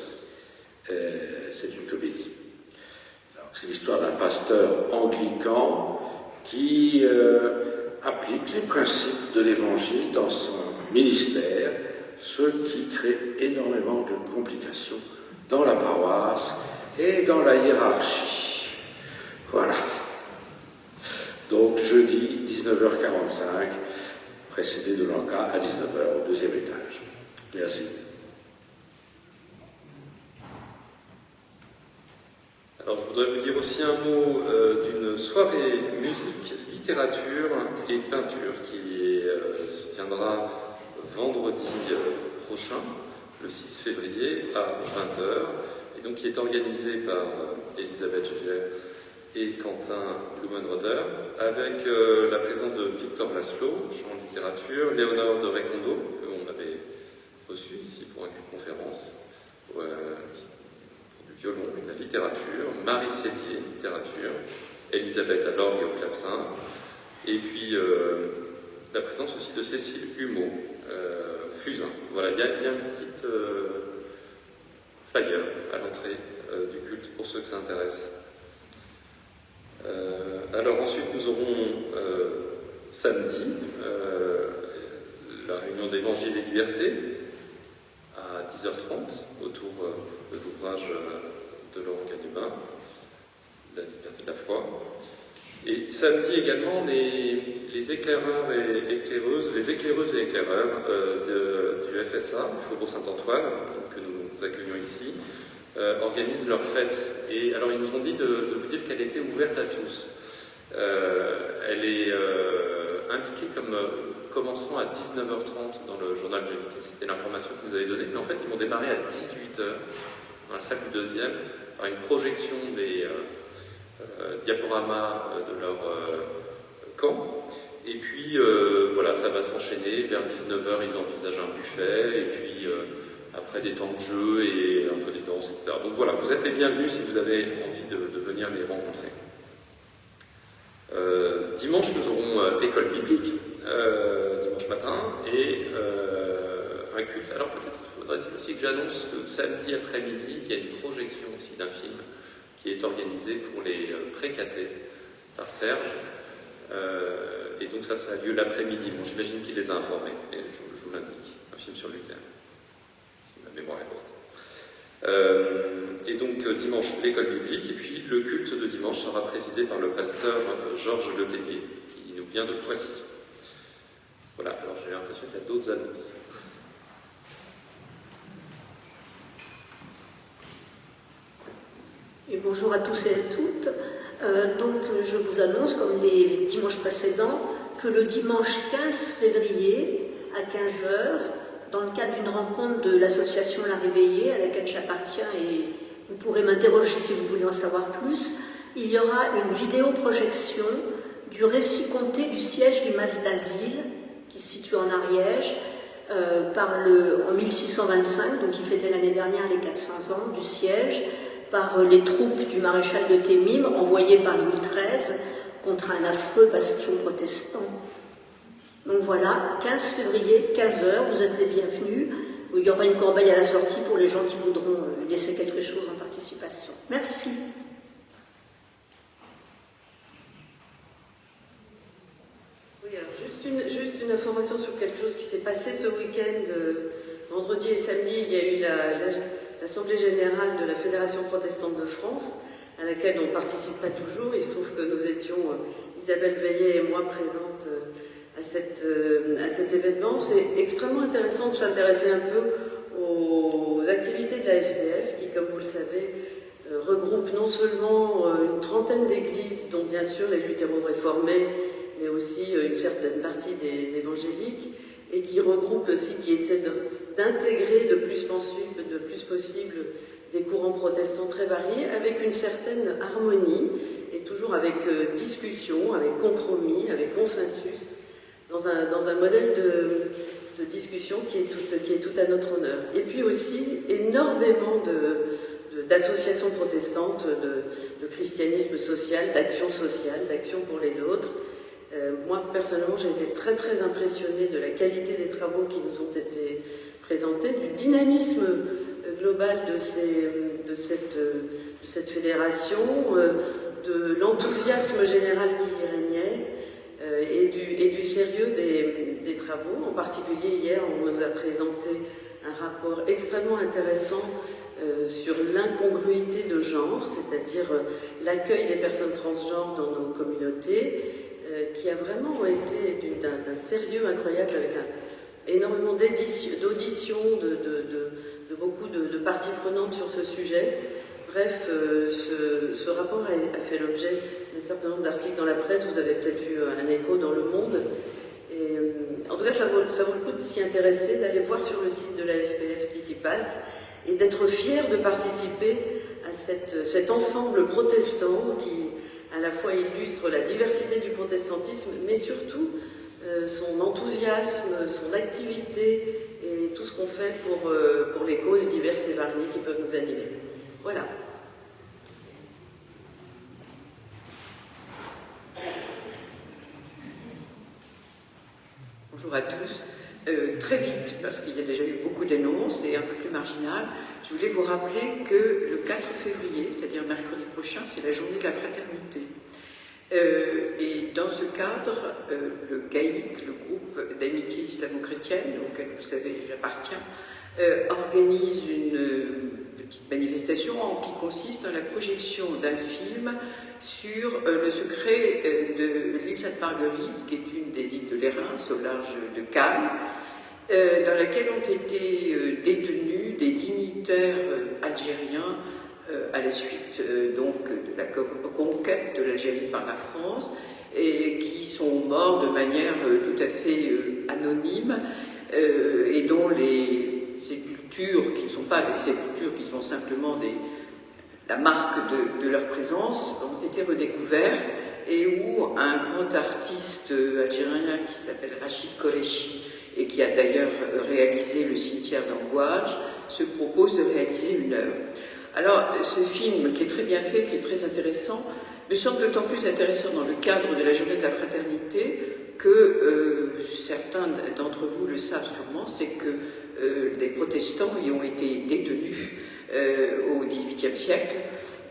C'est une comédie. C'est l'histoire d'un pasteur anglican qui applique les principes de l'évangile dans son ministère, ce qui crée énormément de complications dans la paroisse et dans la hiérarchie. Voilà. Donc jeudi 19h45, précédé de l'encas à 19h au deuxième étage. Merci. Alors je voudrais vous dire aussi un mot d'une soirée musique, littérature et peinture qui se tiendra vendredi prochain, le 6 février à 20h, et donc qui est organisée par Elisabeth Gillet et Quentin Blumenroder, avec la présence de Victor Laszlo, chant en littérature, Léonore de Recondo, qu'on avait reçu ici pour une conférence, pour du violon et de la littérature, Marie Cellier, littérature, Elisabeth à l'orgue et au clavecin, et puis la présence aussi de Cécile Humeau, Fusain. Voilà, il y a une petite flyer à l'entrée du culte pour ceux que ça intéresse. Alors ensuite nous aurons samedi la réunion d'Évangile et Liberté à 10h30 autour de l'ouvrage de Laurent Ganubin, La liberté de la foi. Et samedi également les éclaireurs et éclaireuses, les éclaireuses et éclaireurs du FSA, du Faubourg Saint-Antoine, que nous accueillons ici, organisent leur fête. Et alors ils nous ont dit de vous dire qu'elle était ouverte à tous. Elle est indiquée comme commençant à 19h30 dans le journal de l'unité. C'était l'information que vous avez donnée, mais en fait ils vont démarrer à 18h dans la salle du 2e par une projection des diaporamas de leur camp. Et puis voilà, ça va s'enchaîner. Vers 19h ils envisagent un buffet, et puis après des temps de jeu et un peu des danses, etc. Donc voilà, vous êtes les bienvenus si vous avez envie de venir les rencontrer. Dimanche, nous aurons école biblique, dimanche matin, et un culte. Alors peut-être faudrait-il aussi que j'annonce que samedi après-midi, il y a une projection aussi d'un film qui est organisé pour les pré-cathés par Serge. Et donc ça a lieu l'après-midi. Bon, j'imagine qu'il les a informés, mais je vous l'indique. Un film sur Luther, si ma mémoire est bonne. Et donc dimanche, l'école biblique, et puis le culte de dimanche sera présidé par le pasteur Georges Letellier, qui nous vient de Poissy. Voilà, alors j'ai l'impression qu'il y a d'autres annonces. Et bonjour à tous et à toutes. Donc je vous annonce, comme les dimanches précédents, que le dimanche 15 février à 15h, dans le cadre d'une rencontre de l'association La Réveillée, à laquelle j'appartiens, et vous pourrez m'interroger si vous voulez en savoir plus, il y aura une vidéoprojection du récit compté du siège du Mas d'Asile, qui se situe en Ariège, en 1625, donc il fêtait l'année dernière les 400 ans du siège, par les troupes du maréchal de Témime, envoyées par Louis XIII contre un affreux bastion protestant. Donc voilà, 15 février, 15h, vous êtes les bienvenus. Il y aura une corbeille à la sortie pour les gens qui voudront laisser quelque chose en participation. Merci. Oui, alors juste une information sur quelque chose qui s'est passé ce week-end, vendredi et samedi. Il y a eu l'Assemblée Générale de la Fédération Protestante de France, à laquelle on ne participe pas toujours. Il se trouve que nous étions, Isabelle Veillet et moi, présentes à cet événement. C'est extrêmement intéressant de s'intéresser un peu aux activités de la FPF, qui, comme vous le savez, regroupe non seulement une trentaine d'églises, dont bien sûr les luthéro-réformés, mais aussi une certaine partie des évangéliques, et qui regroupe aussi, qui essaie d'intégrer de plus possible des courants protestants très variés, avec une certaine harmonie, et toujours avec discussion, avec compromis, avec consensus, dans un modèle de discussion qui est tout à notre honneur. Et puis aussi énormément d'associations protestantes, de christianisme social, d'action pour les autres. Moi, personnellement, j'ai été très très impressionnée de la qualité des travaux qui nous ont été présentés, du dynamisme global de cette fédération, de l'enthousiasme général qui y régnait, et du sérieux des travaux. En particulier, hier, on nous a présenté un rapport extrêmement intéressant sur l'incongruité de genre, c'est-à-dire l'accueil des personnes transgenres dans nos communautés, qui a vraiment été d'un sérieux incroyable, avec énormément d'auditions, de beaucoup de parties prenantes sur ce sujet. Bref, ce rapport a fait l'objet d'un certain nombre d'articles dans la presse. Vous avez peut-être vu un écho dans Le Monde. Et, en tout cas, ça vaut le coup de s'y intéresser, d'aller voir sur le site de la FPF ce qui s'y passe, et d'être fier de participer à cet ensemble protestant qui, à la fois, illustre la diversité du protestantisme, mais surtout son enthousiasme, son activité et tout ce qu'on fait pour les causes diverses et variées qui peuvent nous animer. Voilà. Bonjour à tous. Très vite, parce qu'il y a déjà eu beaucoup d'annonces et un peu plus marginal, je voulais vous rappeler que le 4 février, c'est-à-dire mercredi prochain, c'est la journée de la fraternité. Et dans ce cadre, le GAIC, le groupe d'amitié islamo-chrétienne, auquel vous savez j'appartiens, organise une petite manifestation qui consiste en la projection d'un film sur le secret de l'île Sainte-Marguerite, qui est une des îles de l'Érins, au large de Cannes, dans laquelle ont été détenus des dignitaires algériens à la suite donc de la conquête de l'Algérie par la France, et qui sont morts de manière tout à fait anonyme, et dont les sépultures, qui ne sont pas des sépultures, qui sont simplement la marque de leur présence, ont été redécouvertes, et où un grand artiste algérien qui s'appelle Rachid Kolechi, et qui a d'ailleurs réalisé le cimetière d'Amouage, se propose de réaliser une œuvre. Alors, ce film, qui est très bien fait, qui est très intéressant, me semble d'autant plus intéressant dans le cadre de la journée de la fraternité que certains d'entre vous le savent sûrement, c'est que des protestants y ont été détenus au XVIIIe siècle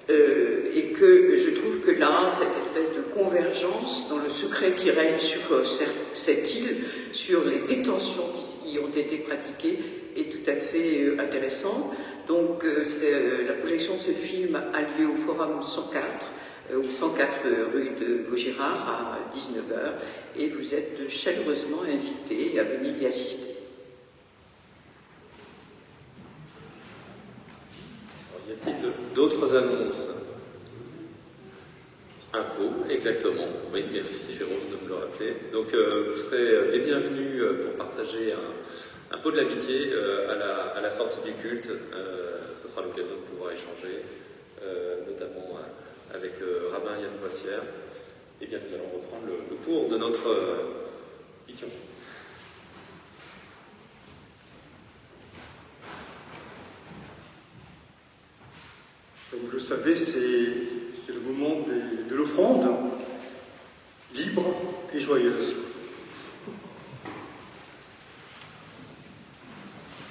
et que je trouve que là, cette espèce de convergence dans le secret qui règne sur cette île, sur les détentions qui y ont été pratiquées, est tout à fait intéressante. Donc la projection de ce film a lieu au Forum 104, au 104 rue de Vaugirard à 19h, et vous êtes chaleureusement invités à venir y assister. Alors, y a-t-il d'autres annonces? Impôts, exactement. Oui, merci Jérôme de me le rappeler. Donc vous serez les bienvenus pour partager un pot de l'amitié à la sortie du culte. Ce sera l'occasion de pouvoir échanger, notamment avec le rabbin Yann Boissière. Et bien, nous allons reprendre le cours de notre Ikion. Comme vous le savez, c'est le moment de l'offrande, libre et joyeuse.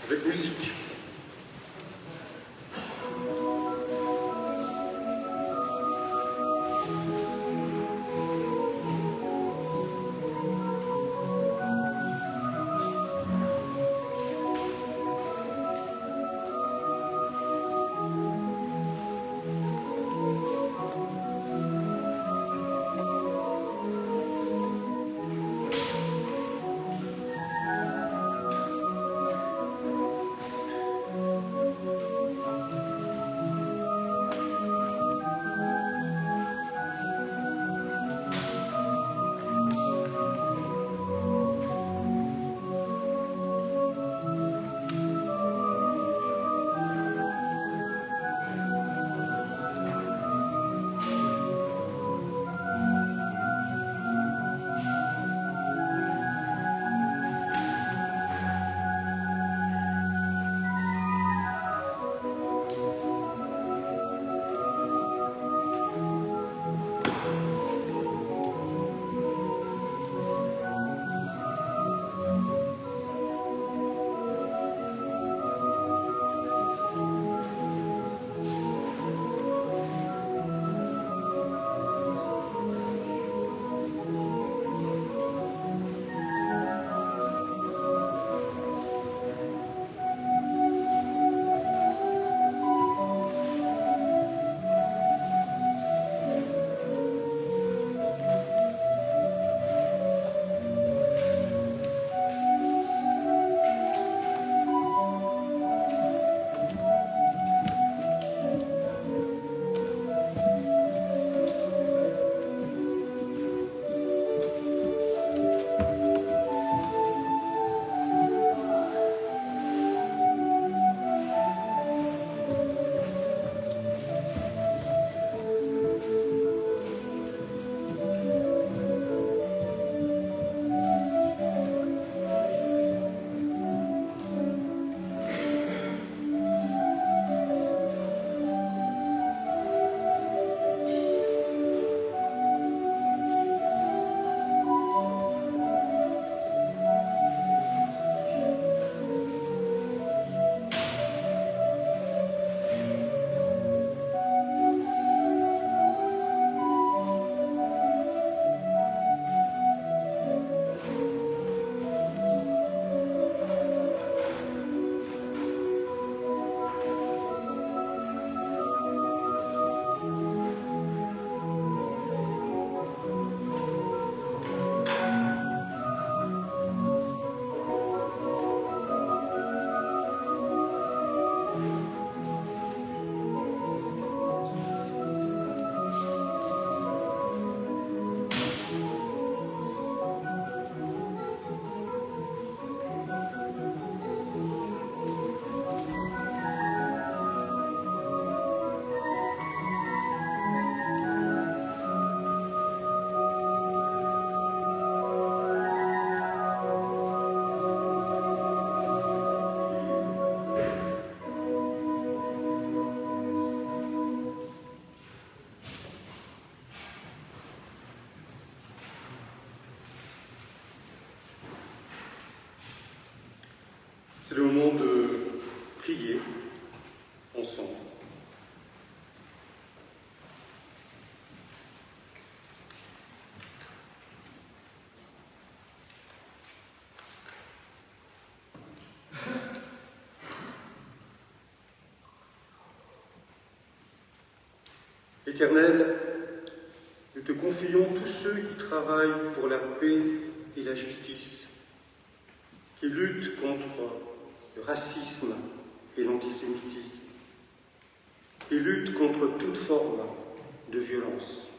Avec musique. C'est le moment de prier ensemble. Éternel, nous te confions tous ceux qui travaillent pour la paix et la justice, qui luttent contre le racisme et l'antisémitisme, qui luttent contre toute forme de violence.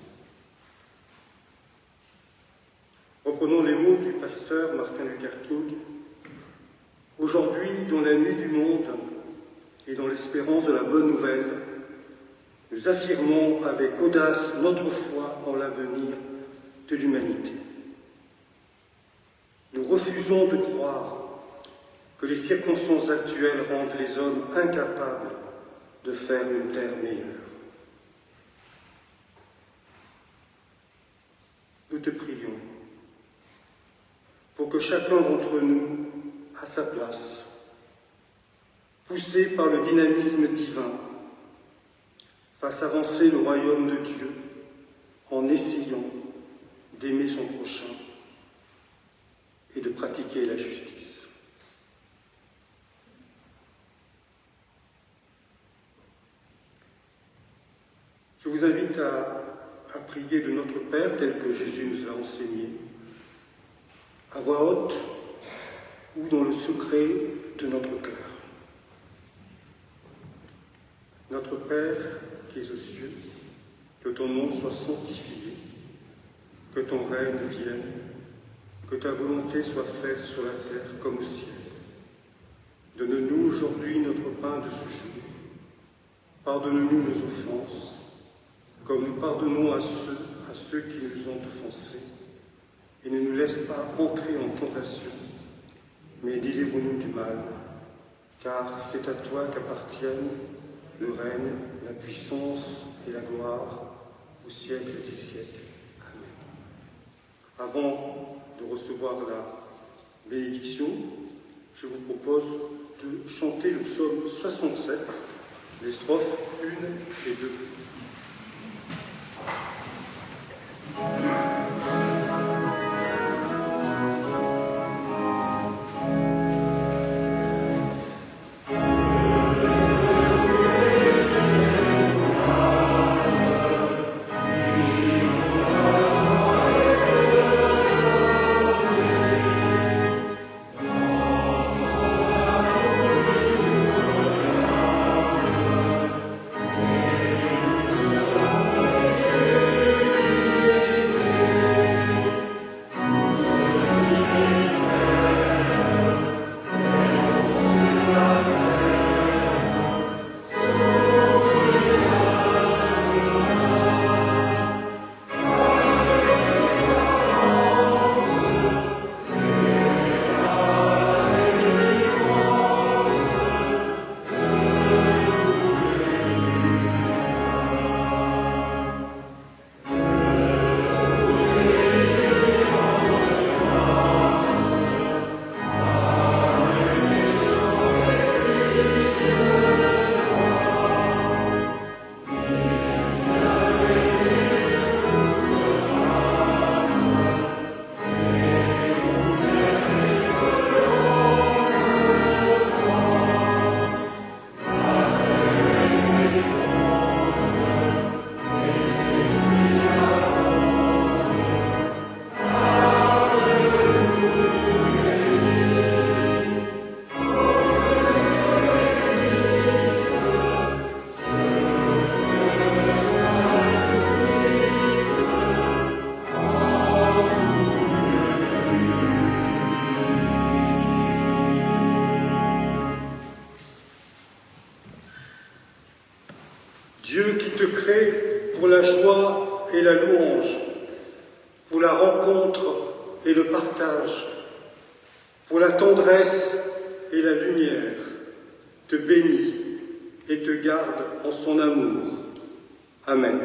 Reprenons les mots du pasteur Martin Luther King. Aujourd'hui, dans la nuit du monde et dans l'espérance de la bonne nouvelle, nous affirmons avec audace notre foi en l'avenir de l'humanité. Nous refusons de croire que les circonstances actuelles rendent les hommes incapables de faire une terre meilleure. Nous te prions pour que chacun d'entre nous, à sa place, poussé par le dynamisme divin, fasse avancer le royaume de Dieu en essayant d'aimer son prochain et de pratiquer la justice. Je vous invite à prier de notre Père tel que Jésus nous a enseigné, à voix haute ou dans le secret de notre cœur. Notre Père qui es aux cieux, que ton nom soit sanctifié, que ton règne vienne, que ta volonté soit faite sur la terre comme au ciel. Donne-nous aujourd'hui notre pain de ce jour. Pardonne-nous nos offenses, comme nous pardonnons à ceux qui nous ont offensés. Et ne nous laisse pas entrer en tentation, mais délivre-nous du mal, car c'est à toi qu'appartiennent le règne, la puissance et la gloire au siècle des siècles. Amen. Avant de recevoir la bénédiction, je vous propose de chanter le psaume 67, les strophes 1 et 2. Dieu qui te crée pour la joie et la louange, pour la rencontre et le partage, pour la tendresse et la lumière, te bénit et te garde en son amour. Amen.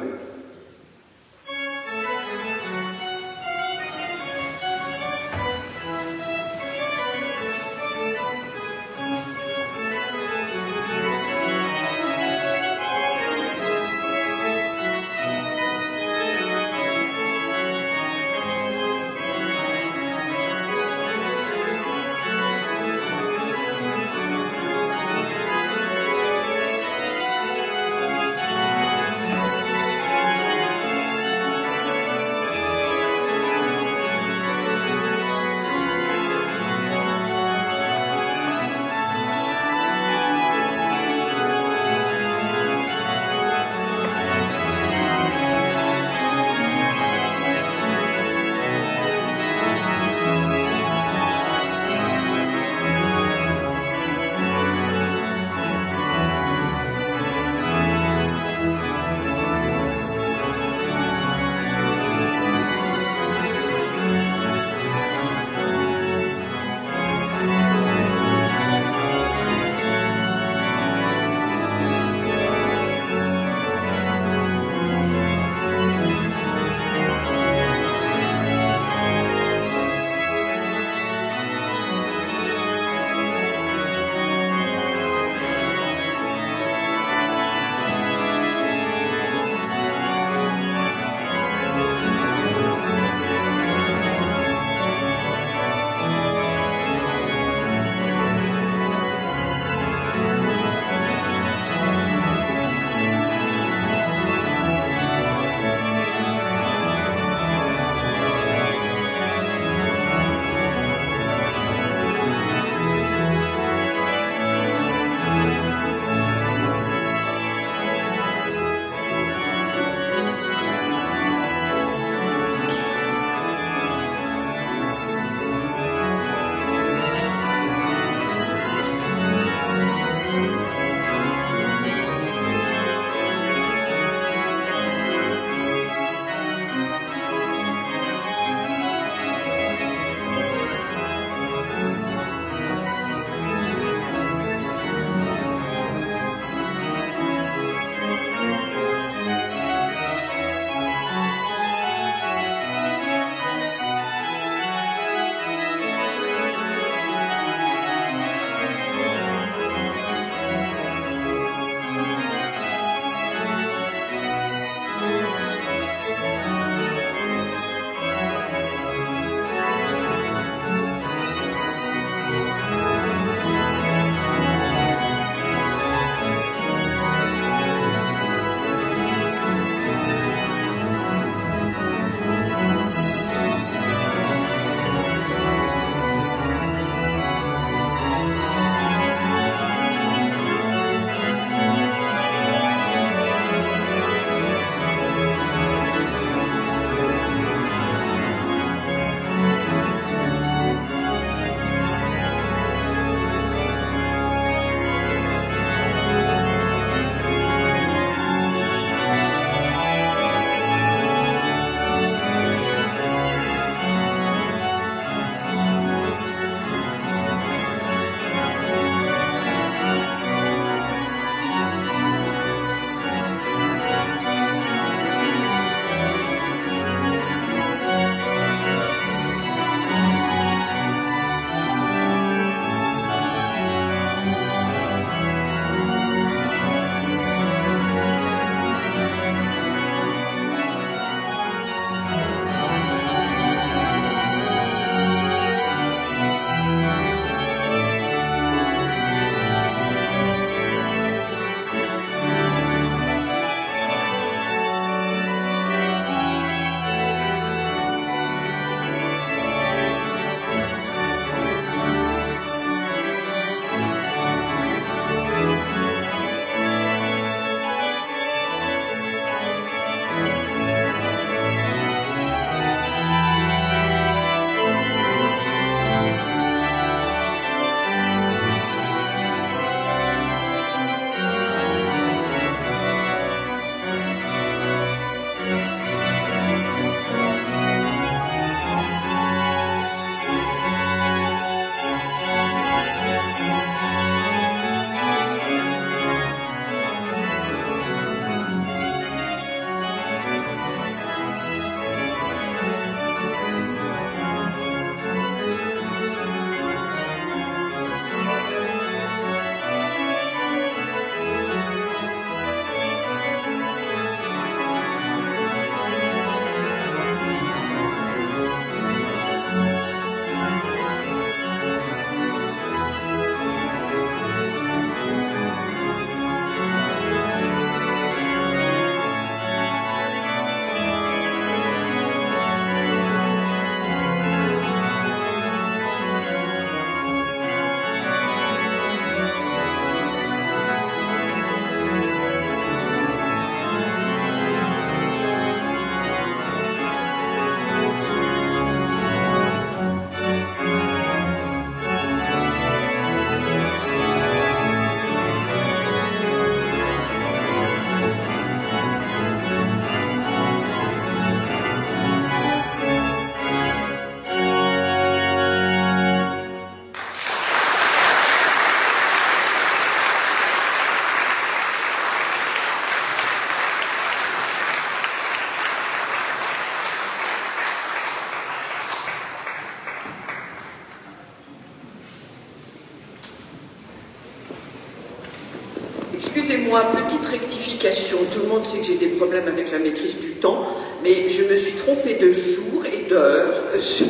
Excusez-moi, petite rectification. Tout le monde sait que j'ai des problèmes avec la maîtrise du temps, mais je me suis trompée de jour et d'heure sur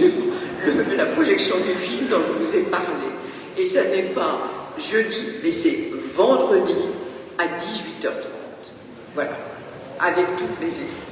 la projection du film dont je vous ai parlé. Et ça n'est pas jeudi, mais c'est vendredi à 18h30. Voilà, avec toutes mes excuses.